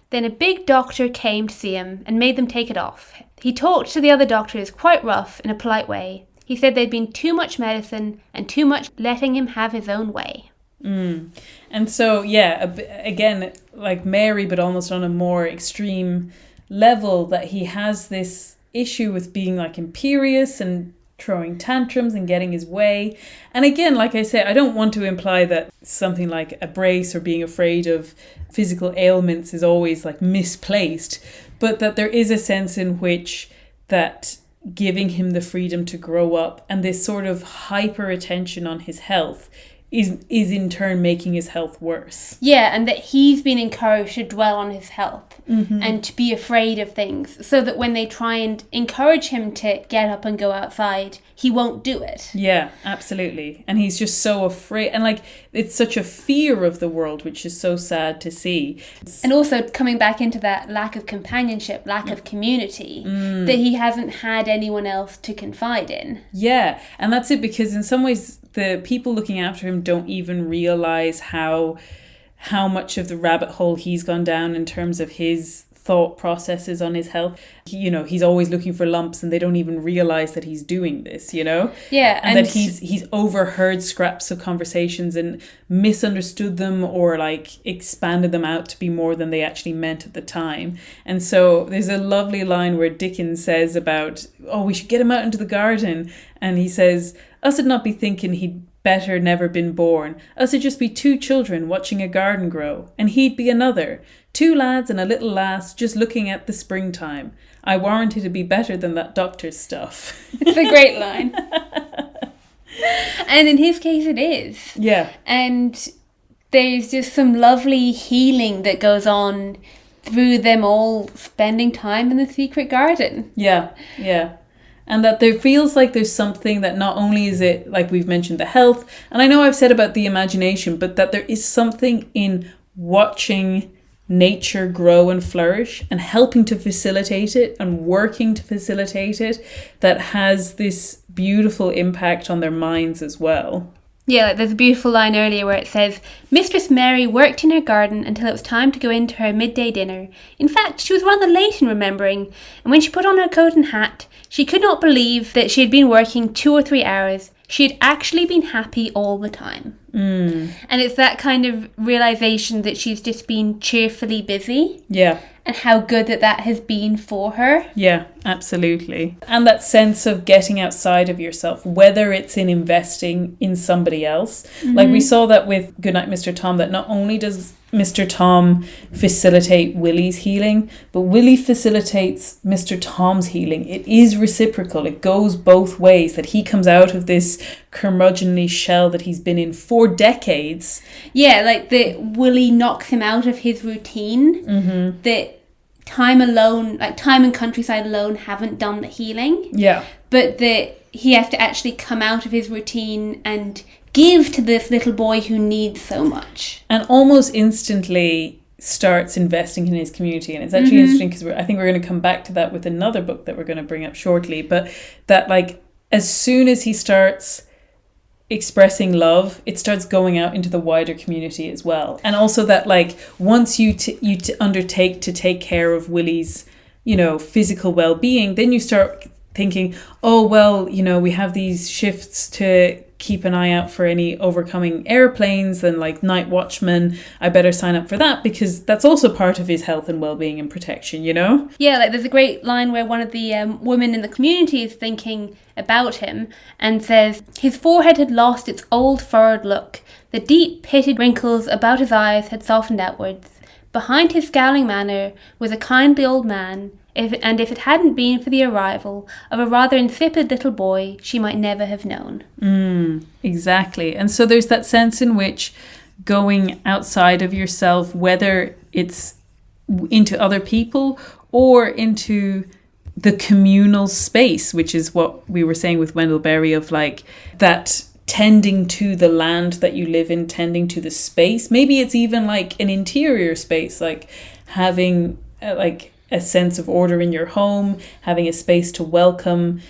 Then a big doctor came to see him and made them take it off. He talked to the other doctors quite rough in a polite way. He said there'd been too much medicine and too much letting him have his own way. And so, yeah, again, like Mary, but almost on a more extreme level, that he has this issue with being like imperious and throwing tantrums and getting his way. And again, like I say, I don't want to imply that something like a brace or being afraid of physical ailments is always like misplaced, but that there is a sense in which that giving him the freedom to grow up and this sort of hyper attention on his health is in turn making his health worse. Yeah, and that he's been encouraged to dwell on his health and to be afraid of things, so that when they try and encourage him to get up and go outside, he won't do it. Yeah, absolutely. And he's just so afraid. And like, it's such a fear of the world, which is so sad to see. And also coming back into that lack of companionship, lack of community, that he hasn't had anyone else to confide in. Yeah, and that's it, because in some ways the people looking after him don't even realise how much of the rabbit hole he's gone down in terms of his thought processes on his health. He's always looking for lumps and they don't even realise that he's doing this, Yeah. And that he's overheard scraps of conversations and misunderstood them or like expanded them out to be more than they actually meant at the time. And so there's a lovely line where Dickens says about, we should get him out into the garden. And he says, us'd not be thinking he'd better never been born, else it'd just be 2 children watching a garden grow, and he'd be another. 2 lads and a little lass just looking at the springtime. I warrant it'd be better than that doctor's stuff. It's a great line. And in his case it is. Yeah. And there's just some lovely healing that goes on through them all spending time in the secret garden. Yeah, yeah. And that there feels like there's something that not only is it, like we've mentioned, the health, and I know I've said about the imagination, but that there is something in watching nature grow and flourish and helping to facilitate it and working to facilitate it that has this beautiful impact on their minds as well. Yeah, like there's a beautiful line earlier where it says, Mistress Mary worked in her garden until it was time to go in to her midday dinner. In fact, she was rather late in remembering, and when she put on her coat and hat, she could not believe that she had been working 2 or 3 hours. She had actually been happy all the time. And it's that kind of realisation that she's just been cheerfully busy. Yeah. And how good that has been for her. Yeah, absolutely. And that sense of getting outside of yourself, whether it's in investing in somebody else. Like we saw that with Goodnight Mr. Tom, that not only does Mr. Tom facilitate Willie's healing, but Willie facilitates Mr. Tom's healing. It is reciprocal. It goes both ways, that he comes out of this curmudgeonly shell that he's been in for decades. Yeah, like that Willie knocks him out of his routine. That time alone, like time and countryside alone haven't done the healing. Yeah. But that he has to actually come out of his routine and give to this little boy who needs so much. And almost instantly starts investing in his community. And it's actually interesting because I think we're going to come back to that with another book that we're going to bring up shortly. But that like as soon as he starts expressing love, it starts going out into the wider community as well. And also that like once you undertake to take care of Willie's, you know, physical well-being, then you start thinking, oh well, you know, we have these shifts to keep an eye out for any overcoming airplanes and like night watchmen. I better sign up for that because that's also part of his health and well-being and protection, you know? Yeah, like there's a great line where one of the women in the community is thinking about him and says, his forehead had lost its old furrowed look. The deep pitted wrinkles about his eyes had softened outwards. Behind his scowling manner was a kindly old man, if it hadn't been for the arrival of a rather insipid little boy, she might never have known. Exactly. And so there's that sense in which going outside of yourself, whether it's into other people or into the communal space, which is what we were saying with Wendell Berry of like that tending to the land that you live in, tending to the space. Maybe it's even like an interior space, like having like a sense of order in your home, having a space to welcome,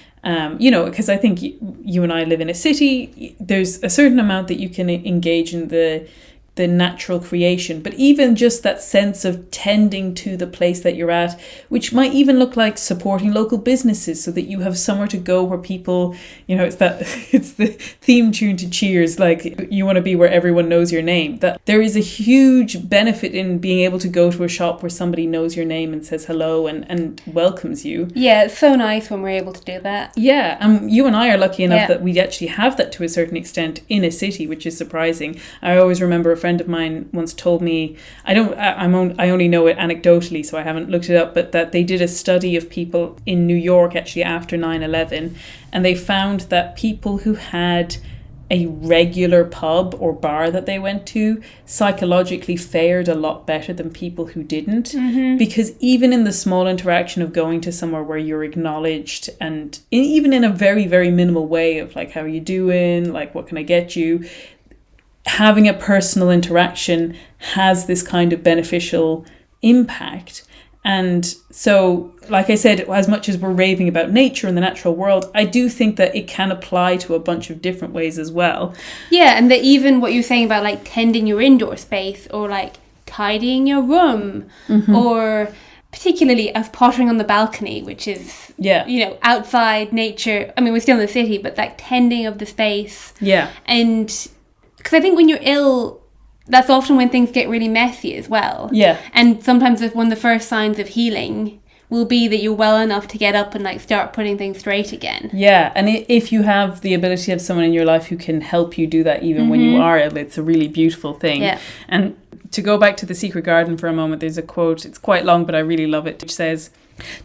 you know, because I think you and I live in a city, there's a certain amount that you can engage in the natural creation, but even just that sense of tending to the place that you're at, which might even look like supporting local businesses so that you have somewhere to go where people, you know, it's the theme tune to Cheers, like you want to be where everyone knows your name. That there is a huge benefit in being able to go to a shop where somebody knows your name and says hello and welcomes you. Yeah, it's so nice when we're able to do that. Yeah, you and I are lucky enough that we actually have that to a certain extent in a city, which is surprising. I always remember a friend of mine once told me, I only know it anecdotally, so I haven't looked it up, but that they did a study of people in New York actually after 9/11, and they found that people who had a regular pub or bar that they went to psychologically fared a lot better than people who didn't, because even in the small interaction of going to somewhere where you're acknowledged, and even in a very, very minimal way of like, how are you doing, like what can I get you, having a personal interaction has this kind of beneficial impact. And so, like I said, as much as we're raving about nature and the natural world, I do think that it can apply to a bunch of different ways as well. Yeah, and that even what you're saying about like tending your indoor space or like tidying your room or particularly of pottering on the balcony, which is, you know, outside nature. I mean, we're still in the city, but like tending of the space. Yeah. And because I think when you're ill, that's often when things get really messy as well. Yeah. And sometimes one of the first signs of healing will be that you're well enough to get up and like start putting things straight again. Yeah, and if you have the ability to have someone in your life who can help you do that even when you are ill, it's a really beautiful thing. Yeah. And to go back to The Secret Garden for a moment, there's a quote, it's quite long, but I really love it, which says,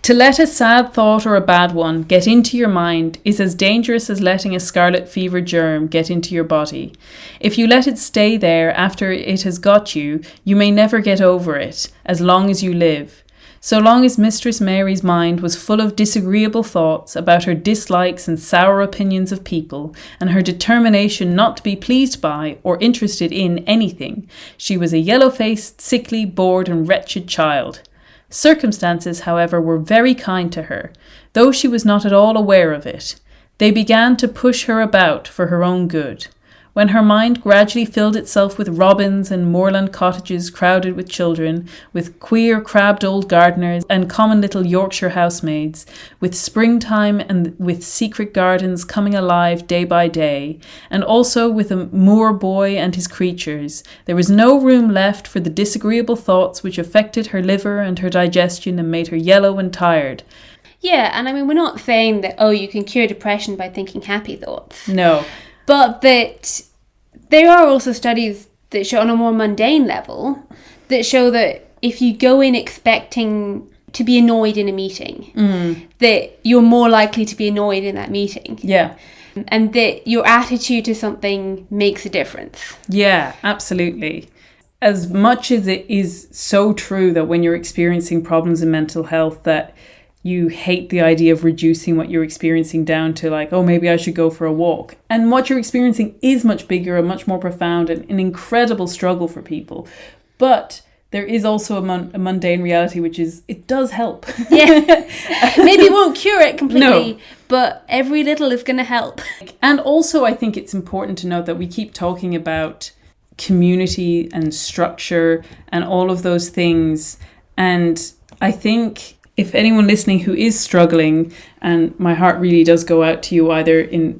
"To let a sad thought or a bad one get into your mind is as dangerous as letting a scarlet fever germ get into your body. If you let it stay there after it has got you, you may never get over it, as long as you live. So long as Mistress Mary's mind was full of disagreeable thoughts about her dislikes and sour opinions of people, and her determination not to be pleased by or interested in anything, she was a yellow-faced, sickly, bored and wretched child. Circumstances, however, were very kind to her, though she was not at all aware of it. They began to push her about for her own good. When her mind gradually filled itself with robins and moorland cottages crowded with children, with queer crabbed old gardeners and common little Yorkshire housemaids, with springtime and with secret gardens coming alive day by day, and also with a moor boy and his creatures, there was no room left for the disagreeable thoughts which affected her liver and her digestion and made her yellow and tired." Yeah, and I mean, we're not saying that, oh, you can cure depression by thinking happy thoughts. No. But that there are also studies that show on a more mundane level that show that if you go in expecting to be annoyed in a meeting, that you're more likely to be annoyed in that meeting. Yeah. And that your attitude to something makes a difference. Yeah, absolutely. As much as it is so true that when you're experiencing problems in mental health that you hate the idea of reducing what you're experiencing down to like, oh, maybe I should go for a walk. And what you're experiencing is much bigger and much more profound and an incredible struggle for people. But there is also a mundane reality, which is it does help. Yeah. Maybe it won't cure it completely, but every little is going to help. And also, I think it's important to note that we keep talking about community and structure and all of those things. And I think if anyone listening who is struggling, and my heart really does go out to you either in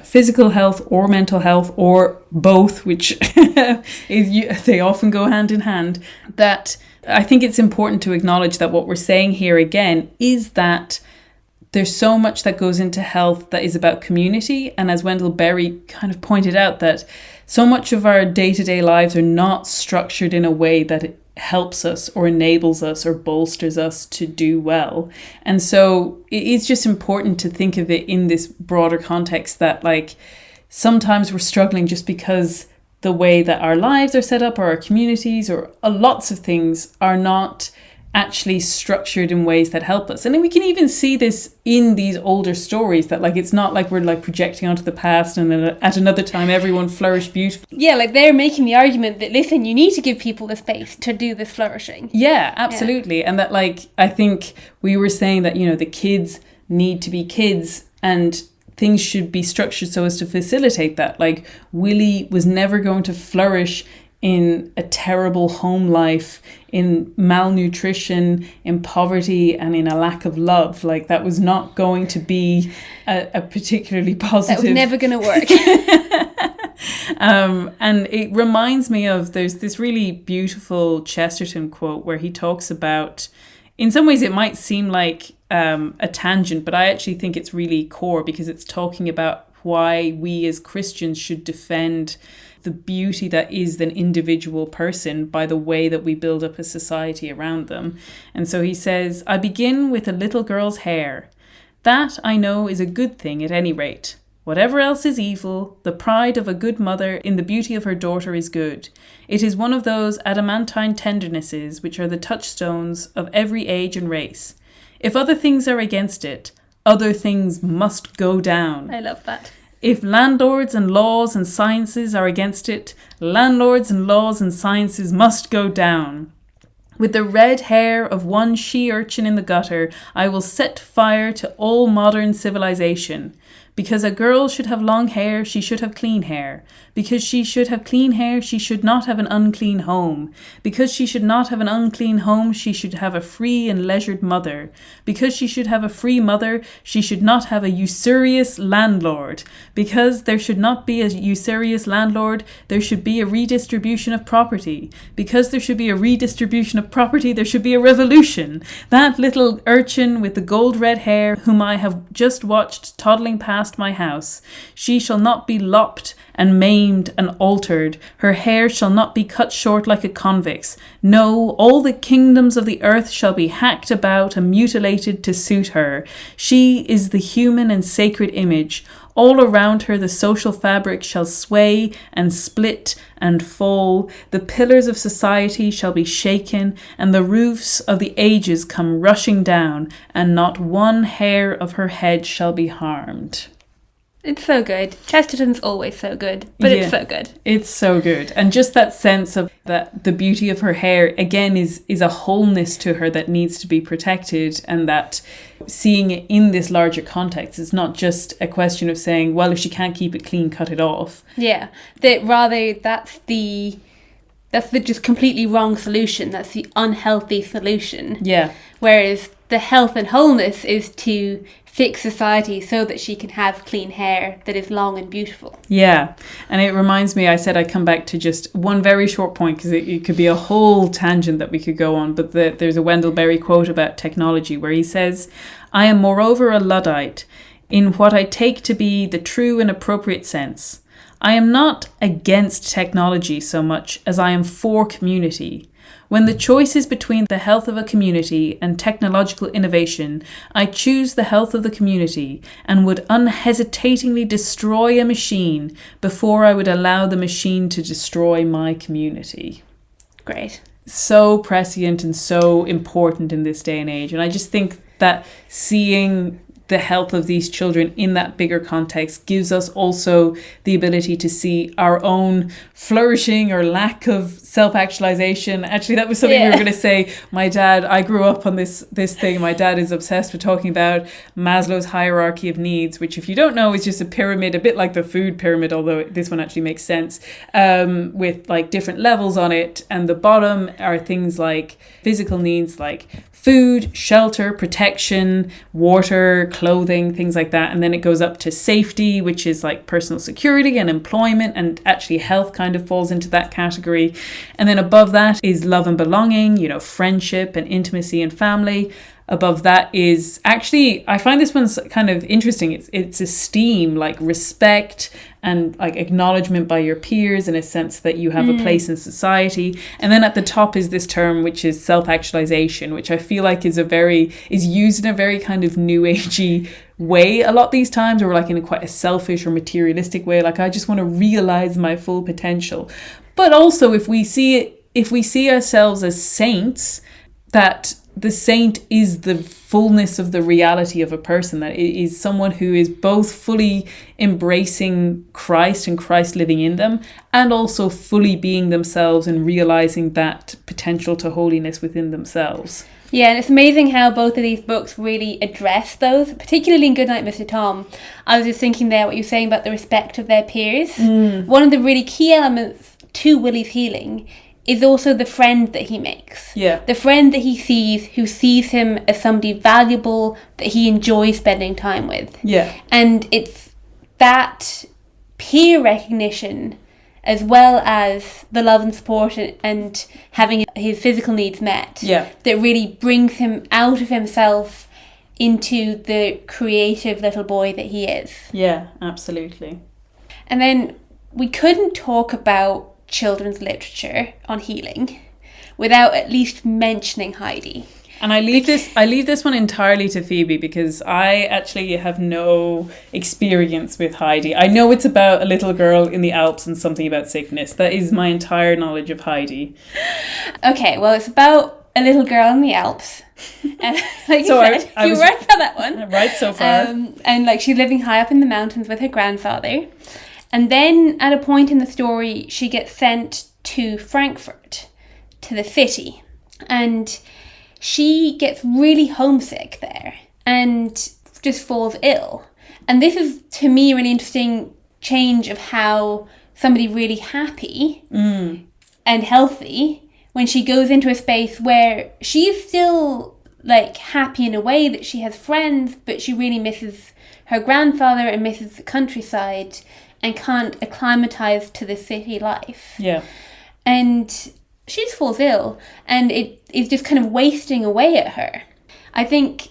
physical health or mental health or both, which they often go hand in hand, that I think it's important to acknowledge that what we're saying here again is that there's so much that goes into health that is about community. And as Wendell Berry kind of pointed out, that so much of our day-to-day lives are not structured in a way that it helps us or enables us or bolsters us to do well. And so it is just important to think of it in this broader context that like sometimes we're struggling just because the way that our lives are set up or our communities or lots of things are not actually structured in ways that help us. And then we can even see this in these older stories that like it's not like we're like projecting onto the past and then at another time everyone flourished beautifully. Yeah, like they're making the argument that listen, you need to give people the space to do this flourishing. Yeah, absolutely. Yeah. And that like I think we were saying that, you know, the kids need to be kids and things should be structured so as to facilitate that. Like Willie was never going to flourish in a terrible home life, in malnutrition, in poverty, and in a lack of love. Like that was not going to be a particularly positive. That was never going to work. And it reminds me of, there's this really beautiful Chesterton quote where he talks about, in some ways it might seem like a tangent, but I actually think it's really core because it's talking about why we as Christians should defend the beauty that is an individual person by the way that we build up a society around them. And so he says, I begin with a little girl's hair. That, I know, is a good thing at any rate. Whatever else is evil, the pride of a good mother in the beauty of her daughter is good. It is one of those adamantine tendernesses which are the touchstones of every age and race. If other things are against it, other things must go down. I love that. If landlords and laws and sciences are against it, landlords and laws and sciences must go down. With the red hair of one she-urchin in the gutter, I will set fire to all modern civilization. Because a girl should have long hair, she should have clean hair. Because she should have clean hair, she should not have an unclean home. Because she should not have an unclean home, she should have a free and leisured mother. Because she should have a free mother, she should not have a usurious landlord. Because there should not be a usurious landlord, there should be a redistribution of property. Because there should be a redistribution of property, there should be a revolution. That little urchin with the gold red hair, whom I have just watched toddling past my house, she shall not be lopped and maimed and altered. Her hair shall not be cut short like a convict's. No, all the kingdoms of the earth shall be hacked about and mutilated to suit her. She is the human and sacred image. All around her the social fabric shall sway and split and fall. The pillars of society shall be shaken, and the roofs of the ages come rushing down, and not one hair of her head shall be harmed. It's so good. Chesterton's always so good, but it's so good. It's so good. And just that sense of that the beauty of her hair, again, is a wholeness to her that needs to be protected, and that seeing it in this larger context is not just a question of saying, well, if she can't keep it clean, cut it off. Yeah. That rather that's the just completely wrong solution. That's the unhealthy solution. Yeah. Whereas the health and wholeness is to fix society so that she can have clean hair that is long and beautiful. Yeah. And it reminds me, I said I'd come back to just one very short point because it could be a whole tangent that we could go on. But there's a Wendell Berry quote about technology where he says, "I am moreover a Luddite in what I take to be the true and appropriate sense. I am not against technology so much as I am for community. When the choice is between the health of a community and technological innovation, I choose the health of the community and would unhesitatingly destroy a machine before I would allow the machine to destroy my community." Great. So prescient and so important in this day and age. And I just think that seeing the health of these children in that bigger context gives us also the ability to see our own flourishing or lack of self-actualization. Actually, that was something we were going to say. My dad, I grew up on this thing. My dad is obsessed with talking about Maslow's hierarchy of needs, which if you don't know is just a pyramid, a bit like the food pyramid, although this one actually makes sense, with like different levels on it. And the bottom are things like physical needs like food, shelter, protection, water, clothing, things like that. And then it goes up to safety, which is like personal security and employment, and actually health kind of falls into that category. And then above that is love and belonging, friendship and intimacy and family. Above that is actually, I find this one's kind of interesting. It's esteem, like respect and like acknowledgement by your peers in a sense that you have a place in society. And then at the top is this term, which is self-actualization, which I feel like is used in a very kind of new agey way a lot these times, or like in quite a selfish or materialistic way. Like, I just want to realize my full potential. But also if we see ourselves as saints, that the saint is the fullness of the reality of a person, that it is someone who is both fully embracing Christ and Christ living in them, and also fully being themselves and realizing that potential to holiness within themselves. Yeah, and it's amazing how both of these books really address those, particularly in Goodnight Mr. Tom. I was just thinking there what you're saying about the respect of their peers. One of the really key elements to Willie's healing is also the friend that he makes. Yeah. The friend that he sees, who sees him as somebody valuable that he enjoys spending time with. Yeah. And it's that peer recognition, as well as the love and support and having his physical needs met, that really brings him out of himself into the creative little boy that he is. Yeah, absolutely. And then we couldn't talk about children's literature on healing without at least mentioning Heidi. And I leave this one entirely to Phoebe, because I actually have no experience with Heidi. I know it's about a little girl in the Alps and something about sickness. That is my entire knowledge of Heidi. Okay, well, it's about a little girl in the Alps. And like you said, you were right about that one. Right so far. And like she's living high up in the mountains with her grandfather. And then at a point in the story, she gets sent to Frankfurt, to the city. And she gets really homesick there and just falls ill. And this is, to me, a really interesting change of how somebody really happy and healthy, when she goes into a space where she's still like happy in a way that she has friends, but she really misses her grandfather and misses the countryside and can't acclimatize to the city life. Yeah. And she just falls ill, and it is just kind of wasting away at her. I think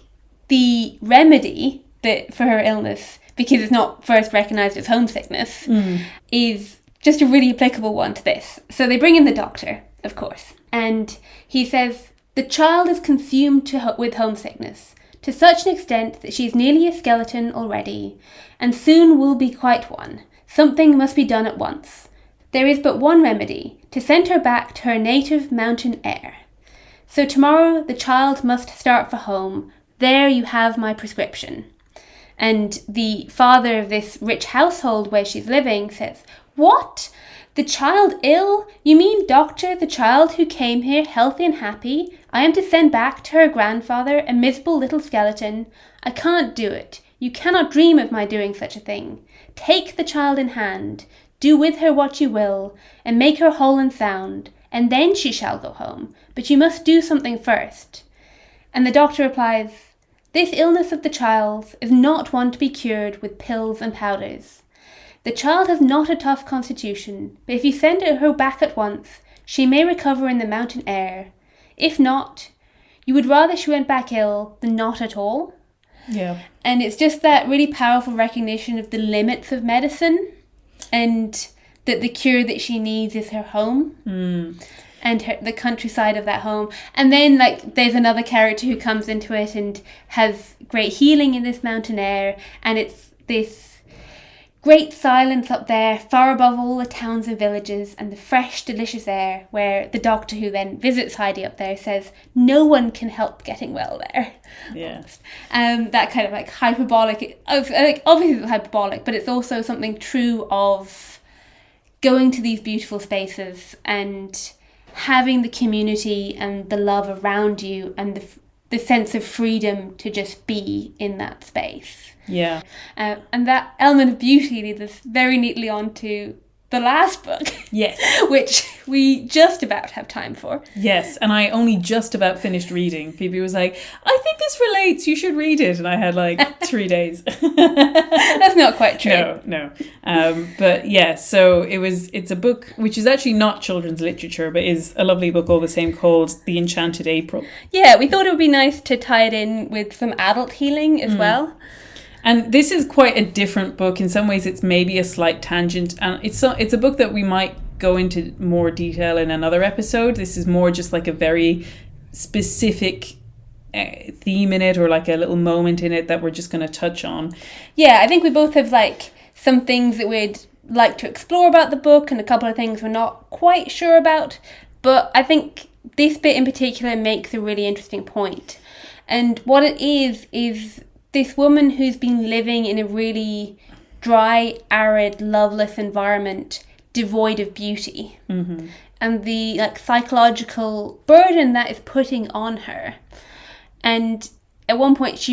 the remedy that for her illness, because it's not first recognised as homesickness, is just a really applicable one to this. So they bring in the doctor, of course, and he says, the child is consumed with homesickness, to such an extent that she is nearly a skeleton already, and soon will be quite one. Something must be done at once. There is but one remedy, to send her back to her native mountain air. So tomorrow the child must start for home. There you have my prescription. And the father of this rich household where she's living says, what? The child ill? You mean, doctor, the child who came here healthy and happy, I am to send back to her grandfather a miserable little skeleton? I can't do it. You cannot dream of my doing such a thing. Take the child in hand. Do with her what you will, and make her whole and sound, and then she shall go home. But you must do something first. And the doctor replies, this illness of the child's is not one to be cured with pills and powders. The child has not a tough constitution, but if you send her back at once, she may recover in the mountain air. If not, you would rather she went back ill than not at all. Yeah. And it's just that really powerful recognition of the limits of medicine, and that the cure that she needs is her home and the countryside of that home. And then like there's another character who comes into it and has great healing in this mountain air, and it's this great silence up there, far above all the towns and villages, and the fresh, delicious air, where the doctor who then visits Heidi up there says, no one can help getting well there. Yeah. That kind of like hyperbolic, like obviously it's hyperbolic, but it's also something true of going to these beautiful spaces and having the community and the love around you and the sense of freedom to just be in that space. Yeah. And that element of beauty leads us very neatly on to the last book. Yes. Which we just about have time for. Yes, and I only just about finished reading. Phoebe was like, I think this relates, you should read it. And I had like 3 days. That's not quite true. No. But yeah, so it's a book which is actually not children's literature, but is a lovely book all the same, called The Enchanted April. Yeah, we thought it would be nice to tie it in with some adult healing as well. And this is quite a different book. In some ways, it's maybe a slight tangent. And it's a book that we might go into more detail in another episode. This is more just like a very specific theme in it, or like a little moment in it that we're just going to touch on. Yeah, I think we both have like some things that we'd like to explore about the book and a couple of things we're not quite sure about. But I think this bit in particular makes a really interesting point. And what it is this woman who's been living in a really dry, arid, loveless environment, devoid of beauty. Mm-hmm. And the like psychological burden that is putting on her. And at one point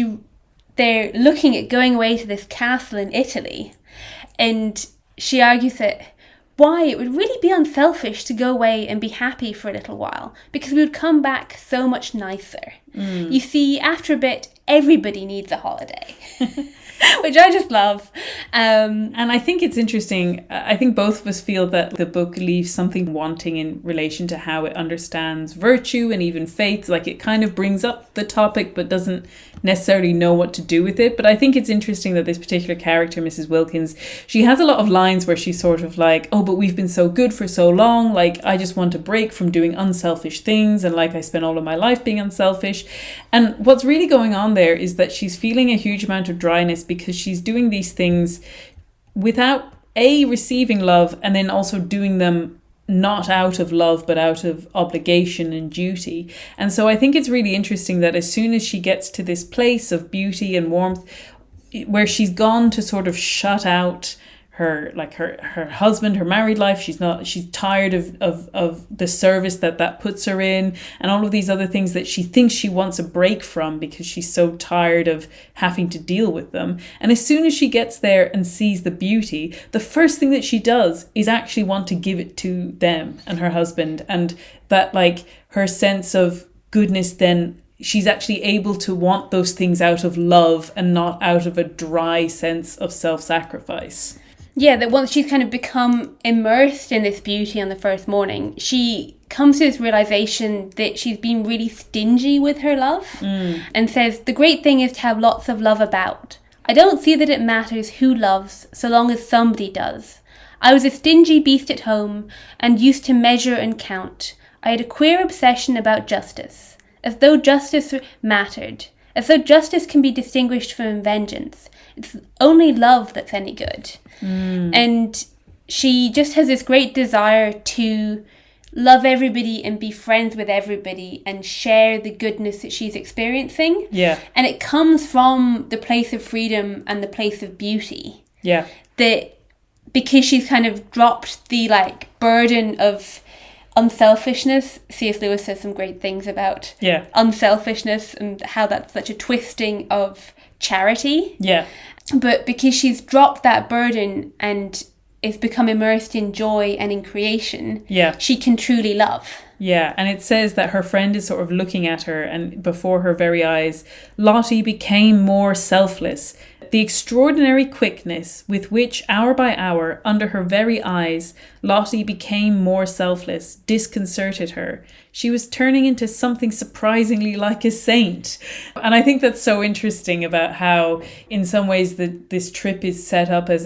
they're looking at going away to this castle in Italy, and she argues that why it would really be unselfish to go away and be happy for a little while, because we would come back so much nicer. You see, after a bit, everybody needs a holiday, which I just love. And I think it's interesting. I think both of us feel that the book leaves something wanting in relation to how it understands virtue and even faith. Like, it kind of brings up the topic but doesn't necessarily know what to do with it. But I think it's interesting that this particular character, Mrs. Wilkins, she has a lot of lines where she's sort of like, oh, but we've been so good for so long. Like, I just want a break from doing unselfish things. And like, I spent all of my life being unselfish. And what's really going on there is that she's feeling a huge amount of dryness because she's doing these things without receiving love, and then also doing them not out of love but out of obligation and duty. And so I think it's really interesting that as soon as she gets to this place of beauty and warmth where she's gone to sort of shut out her husband, her married life. She's tired of the service that puts her in, and all of these other things that she thinks she wants a break from because she's so tired of having to deal with them. And as soon as she gets there and sees the beauty, the first thing that she does is actually want to give it to them and her husband. And that, like, her sense of goodness, then she's actually able to want those things out of love and not out of a dry sense of self-sacrifice. Yeah, that once she's kind of become immersed in this beauty on the first morning, she comes to this realization that she's been really stingy with her love, and says, the great thing is to have lots of love about. I don't see that it matters who loves, so long as somebody does. I was a stingy beast at home, and used to measure and count. I had a queer obsession about justice, as though justice mattered, as though justice can be distinguished from vengeance. It's only love that's any good. And she just has this great desire to love everybody and be friends with everybody and share the goodness that she's experiencing. Yeah. And it comes from the place of freedom and the place of beauty. Yeah. That because she's kind of dropped the burden of unselfishness. C.S. Lewis says some great things about unselfishness and how that's such a twisting of charity. Yeah. But because she's dropped that burden and is become immersed in joy and in creation, she can truly love. Yeah, and it says that her friend is sort of looking at her, and before her very eyes, Lottie became more selfless. The extraordinary quickness with which, hour by hour, under her very eyes, Lottie became more selfless, disconcerted her. She was turning into something surprisingly like a saint. And I think that's so interesting about how, in some ways, this trip is set up as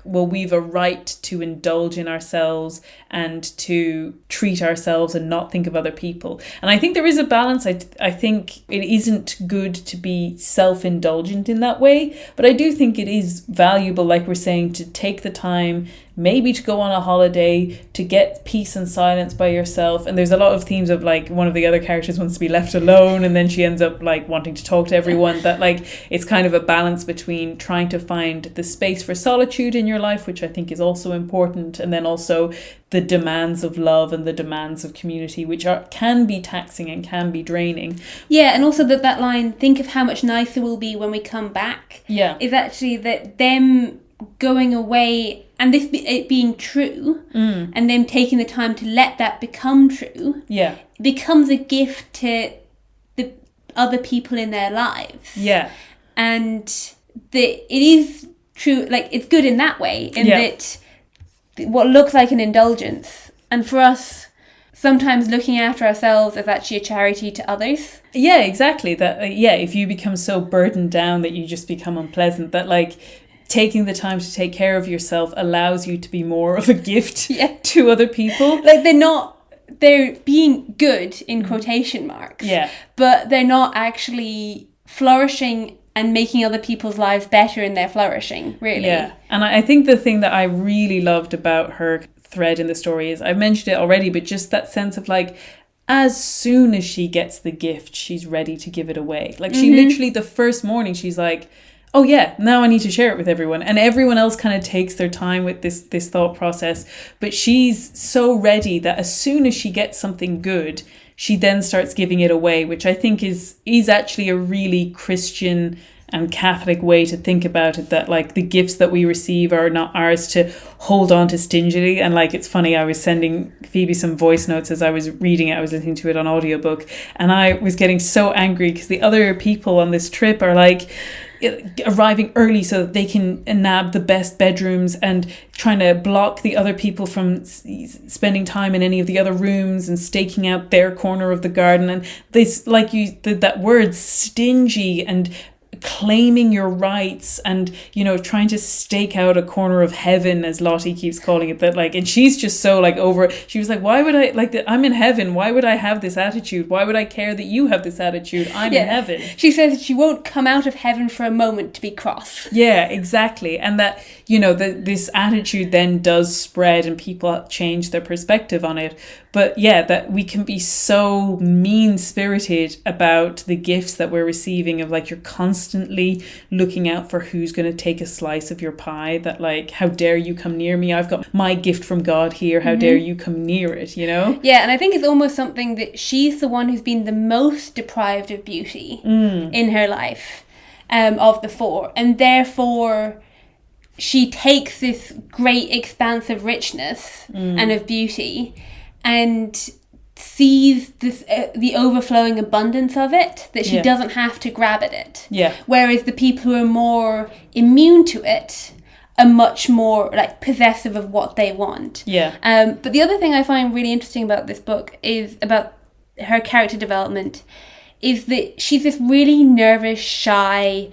we've a right to indulge in ourselves and to treat ourselves and not think of other people. And I think there is a balance. I think it isn't good to be self-indulgent in that way, but I do think it is valuable, like we're saying, to take the time maybe to go on a holiday, to get peace and silence by yourself. And there's a lot of themes of one of the other characters wants to be left alone, and then she ends up wanting to talk to everyone. That it's kind of a balance between trying to find the space for solitude in your life, which I think is also important, and then also the demands of love and the demands of community, which can be taxing and can be draining. Yeah, and also that line, think of how much nicer we'll be when we come back, is actually that them going away and it being true, and them taking the time to let that become true, becomes a gift to the other people in their lives. Yeah. And that it is true, it's good in that way, in that what looks like an indulgence, and for us, sometimes looking after ourselves is actually a charity to others. Yeah, exactly. That if you become so burdened down that you just become unpleasant, that taking the time to take care of yourself allows you to be more of a gift to other people. They're being good in quotation marks. Yeah. But they're not actually flourishing and making other people's lives better in their flourishing, really. Yeah. And I think the thing that I really loved about her thread in the story is, I've mentioned it already, but just that sense of as soon as she gets the gift, she's ready to give it away. She literally, the first morning, she's like, oh yeah, now I need to share it with everyone. And everyone else kind of takes their time with this thought process. But she's so ready that as soon as she gets something good, she then starts giving it away, which I think is actually a really Christian and Catholic way to think about it, that the gifts that we receive are not ours to hold on to stingily. And it's funny, I was sending Phoebe some voice notes as I was reading it. I was listening to it on audiobook, and I was getting so angry because the other people on this trip are arriving early so that they can nab the best bedrooms, and trying to block the other people from spending time in any of the other rooms, and staking out their corner of the garden. And this, that word stingy, and claiming your rights, and trying to stake out a corner of heaven, as Lottie keeps calling it, and she's just so over. She was why would I I'm in heaven, why would I have this attitude, why would I care that you have this attitude, I'm in heaven. She says that she won't come out of heaven for a moment to be cross. Yeah, exactly. And that this attitude then does spread, and people change their perspective on it. But that we can be so mean-spirited about the gifts that we're receiving, of you're constantly constantly looking out for who's going to take a slice of your pie, that like, how dare you come near me? I've got my gift from God here. How dare you come near it, you know? Yeah, and I think it's almost something that she's the one who's been the most deprived of beauty in her life, of the four. And therefore, she takes this great expanse of richness and of beauty and sees this the overflowing abundance of it, that she doesn't have to grab at it. Yeah. Whereas the people who are more immune to it are much more like possessive of what they want. Yeah. But the other thing I find really interesting about this book is about her character development, is that she's this really nervous, shy.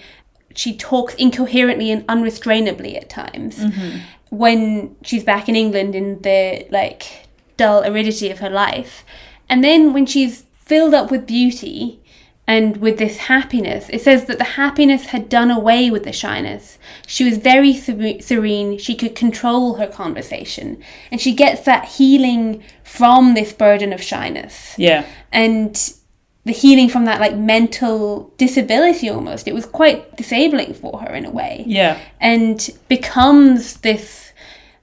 She talks incoherently and unrestrainably at times. When she's back in England in the like dull aridity of her life. And then when she's filled up with beauty and with this happiness, it says that the happiness had done away with the shyness. She was very serene. She could control her conversation. And she gets that healing from this burden of shyness. Yeah. And the healing from that like mental disability almost. It was quite disabling for her in a way. Yeah. And becomes this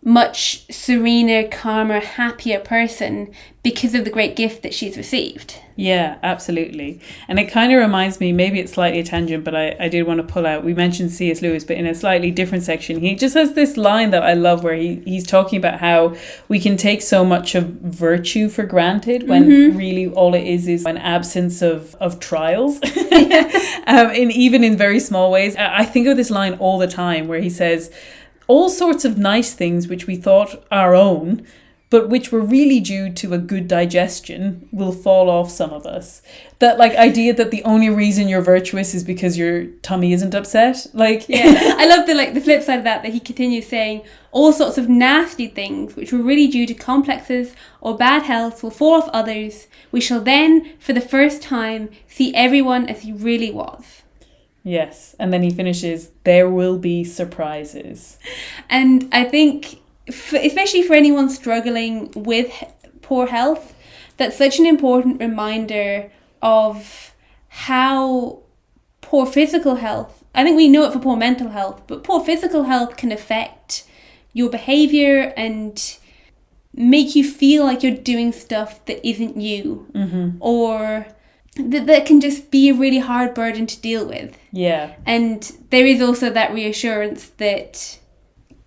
much serener, calmer, happier person because of the great gift that she's received. Yeah, absolutely. And it kind of reminds me, maybe it's slightly a tangent, but I did want to pull out, we mentioned C.S. Lewis, but in a slightly different section, he just has this line that I love where he's talking about how we can take so much of virtue for granted when really all it is an absence of trials. And even in very small ways. I think of this line all the time where he says, all sorts of nice things which we thought our own, but which were really due to a good digestion, will fall off some of us. That like idea that the only reason you're virtuous is because your tummy isn't upset. Like, yeah, I love the flip side of that he continues saying, all sorts of nasty things which were really due to complexes or bad health will fall off others. We shall then, for the first time, see everyone as he really was. Yes, and then he finishes, there will be surprises. And I think, especially for anyone struggling with poor health, that's such an important reminder of how poor physical health, I think we know it for poor mental health, but poor physical health can affect your behaviour and make you feel like you're doing stuff that isn't you. Or that can just be a really hard burden to deal with. Yeah. And there is also that reassurance that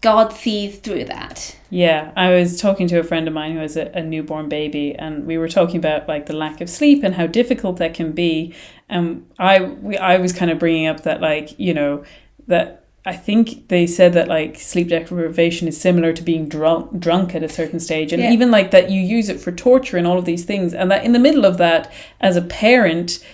God sees through that. Yeah, I was talking to a friend of mine who has a newborn baby, and we were talking about like the lack of sleep and how difficult that can be. I was kind of bringing up that, like, you know, that I think they said that like sleep deprivation is similar to being drunk at a certain stage, and even like that you use it for torture and all of these things, and that in the middle of that, as a parent,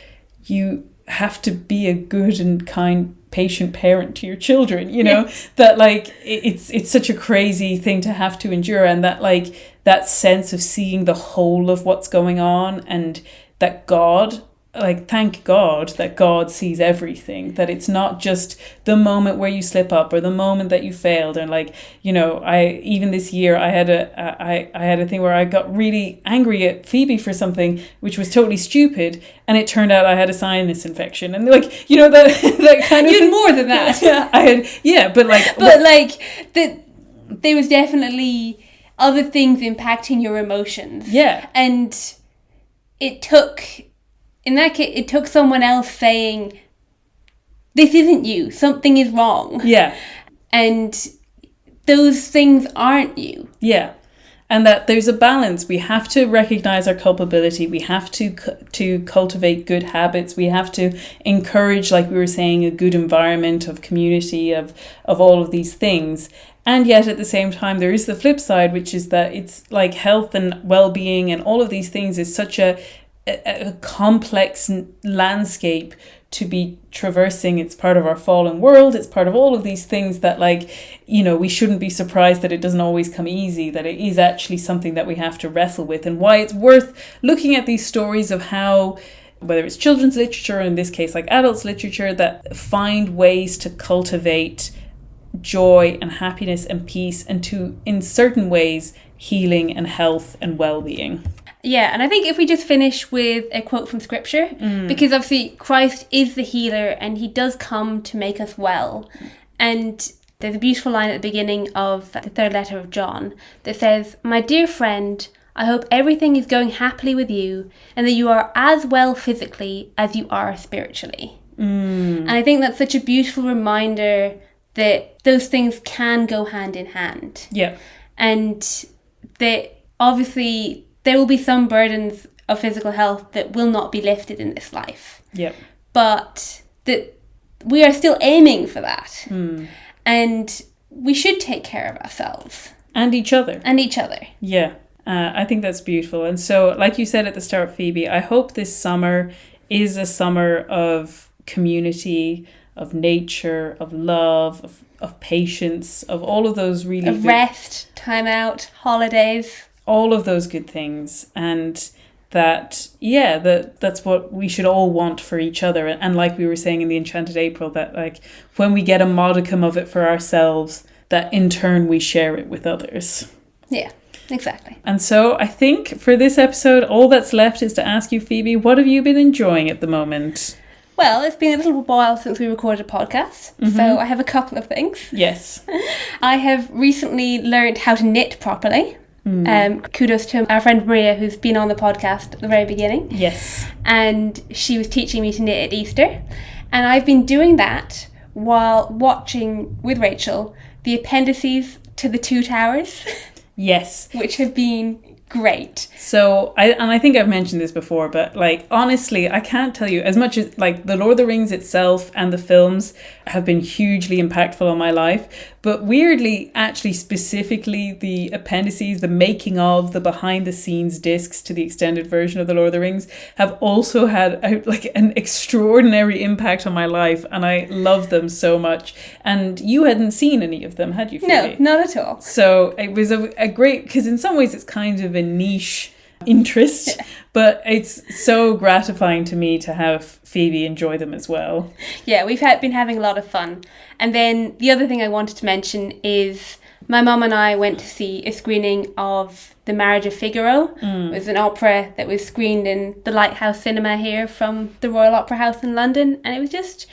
you have to be a good and kind, patient parent to your children, you know. That like it's such a crazy thing to have to endure, and that like that sense of seeing the whole of what's going on, and that God, like, thank God that God sees everything, that it's not just the moment where you slip up or the moment that you failed. And like, you know, even this year I had a thing where I got really angry at Phoebe for something which was totally stupid, and it turned out I had a sinus infection, and like, you know, that kind of you had more than that. There was definitely other things impacting your emotions. Yeah. And it took, in that case, it took someone else saying, this isn't you, something is wrong. Yeah. And those things aren't you. Yeah. And that there's a balance. We have to recognize our culpability. We have to cultivate good habits. We have to encourage, like we were saying, a good environment of community, of all of these things. And yet at the same time, there is the flip side, which is that it's like health and well-being and all of these things is such a complex landscape to be traversing. It's part of our fallen world. It's part of all of these things that, like, you know, we shouldn't be surprised that it doesn't always come easy, that it is actually something that we have to wrestle with, and why it's worth looking at these stories of how, whether it's children's literature, or in this case like adults literature, that find ways to cultivate joy and happiness and peace, and to, in certain ways, healing and health and well-being. Yeah, and I think if we just finish with a quote from scripture, because obviously Christ is the healer and he does come to make us well. And there's a beautiful line at the beginning of the 3rd letter of John that says, "My dear friend, I hope everything is going happily with you and that you are as well physically as you are spiritually." And I think that's such a beautiful reminder that those things can go hand in hand. Yeah. And that obviously there will be some burdens of physical health that will not be lifted in this life. Yeah. But that we are still aiming for that. And we should take care of ourselves. And each other. And each other. Yeah. I think that's beautiful. And so, like you said at the start, Phoebe, I hope this summer is a summer of community, of nature, of love, of patience, of all of those really of rest, time out, holidays. All of those good things. And that's what we should all want for each other. And like we were saying in the Enchanted April, that like when we get a modicum of it for ourselves, that in turn we share it with others. Yeah, exactly. And so I think for this episode, all that's left is to ask you, Phoebe, what have you been enjoying at the moment? Well, it's been a little while since we recorded a podcast, so I have a couple of things. Yes. I have recently learned how to knit properly. Kudos to our friend Maria, who's been on the podcast at the very beginning. Yes. And she was teaching me to knit at Easter. And I've been doing that while watching, with Rachel, the appendices to the Two Towers. Yes. Which have been great. So, I think I've mentioned this before, but like, honestly, I can't tell you, as much as like the Lord of the Rings itself and the films have been hugely impactful on my life, but weirdly, actually specifically the appendices, the making of, the behind the scenes discs to the extended version of the Lord of the Rings have also had like an extraordinary impact on my life, and I love them so much. And you hadn't seen any of them, had you, Phoebe? No, not at all. So it was a great, because in some ways it's kind of a niche interest, but it's so gratifying to me to have Phoebe enjoy them as well. Yeah, we've been having a lot of fun. And then the other thing I wanted to mention is my mum and I went to see a screening of The Marriage of Figaro. It was an opera that was screened in the Lighthouse Cinema here from the Royal Opera House in London, and it was just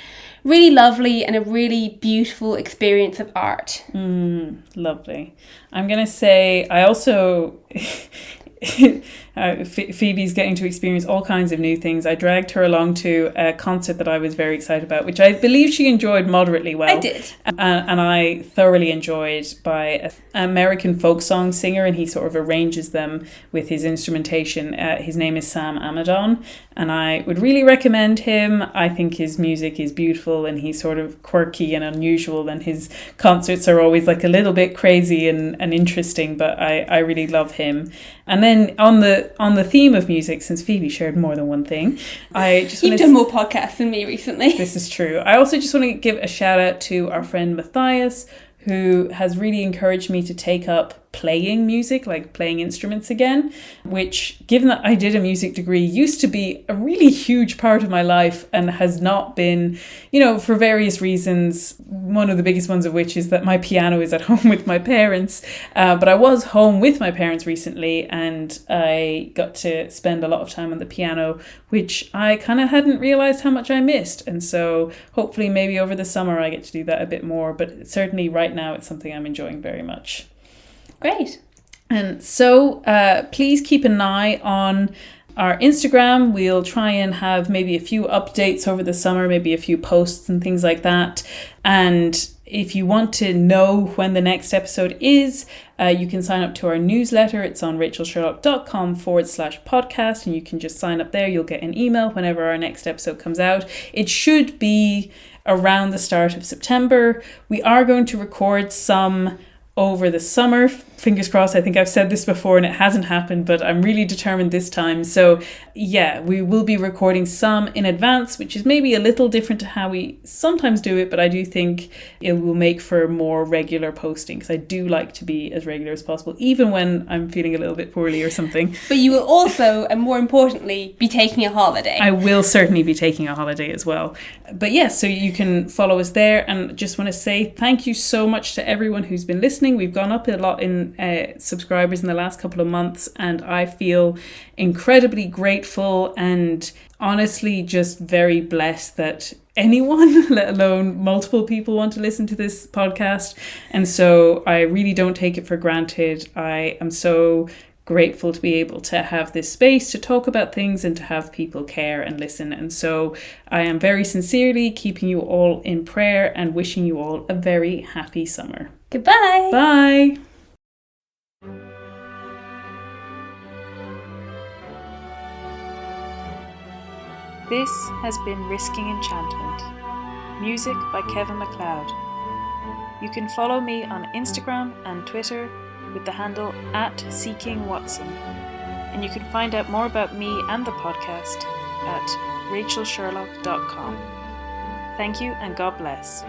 really lovely and a really beautiful experience of art. Lovely. I'm going to say I also... Phoebe's getting to experience all kinds of new things. I dragged her along to a concert that I was very excited about, which I believe she enjoyed moderately well. I did. And I thoroughly enjoyed, by an American folk song singer, and he sort of arranges them with his instrumentation. His name is Sam Amadon, and I would really recommend him. I think his music is beautiful, and he's sort of quirky and unusual, and his concerts are always like a little bit crazy and interesting, but I really love him. And then on the theme of music, since Phoebe shared more than one thing, You've done more podcasts than me recently. This is true. I also just want to give a shout out to our friend Matthias, who has really encouraged me to take up playing music, like playing instruments again, which, given that I did a music degree, used to be a really huge part of my life and has not been, for various reasons. One of the biggest ones of which is that my piano is at home with my parents. But I was home with my parents recently, and I got to spend a lot of time on the piano, which I kind of hadn't realized how much I missed. And so hopefully maybe over the summer I get to do that a bit more. But certainly right now it's something I'm enjoying very much. Great. And so please keep an eye on our Instagram. We'll try and have maybe a few updates over the summer, maybe a few posts and things like that. And if you want to know when the next episode is, you can sign up to our newsletter. It's on rachelsherlock.com/podcast, and you can just sign up there. You'll get an email whenever our next episode comes out. It should be around the start of September. We are going to record some over the summer. Fingers crossed. I think I've said this before and it hasn't happened, but I'm really determined this time. So yeah, we will be recording some in advance, which is maybe a little different to how we sometimes do it, but I do think it will make for more regular posting, because I do like to be as regular as possible, even when I'm feeling a little bit poorly or something. But you will also, and more importantly, be taking a holiday. I will certainly be taking a holiday as well. But yes, so you can follow us there, and just want to say thank you so much to everyone who's been listening. We've gone up a lot in subscribers in the last couple of months, and I feel incredibly grateful and honestly just very blessed that anyone, let alone multiple people, want to listen to this podcast. And so I really don't take it for granted. I am so grateful to be able to have this space to talk about things and to have people care and listen. And so I am very sincerely keeping you all in prayer and wishing you all a very happy summer. Goodbye. Bye. This has been Risking Enchantment. Music by Kevin MacLeod. You can follow me on Instagram and Twitter with the handle @SeekingWatson. And you can find out more about me and the podcast at rachelsherlock.com. Thank you and God bless.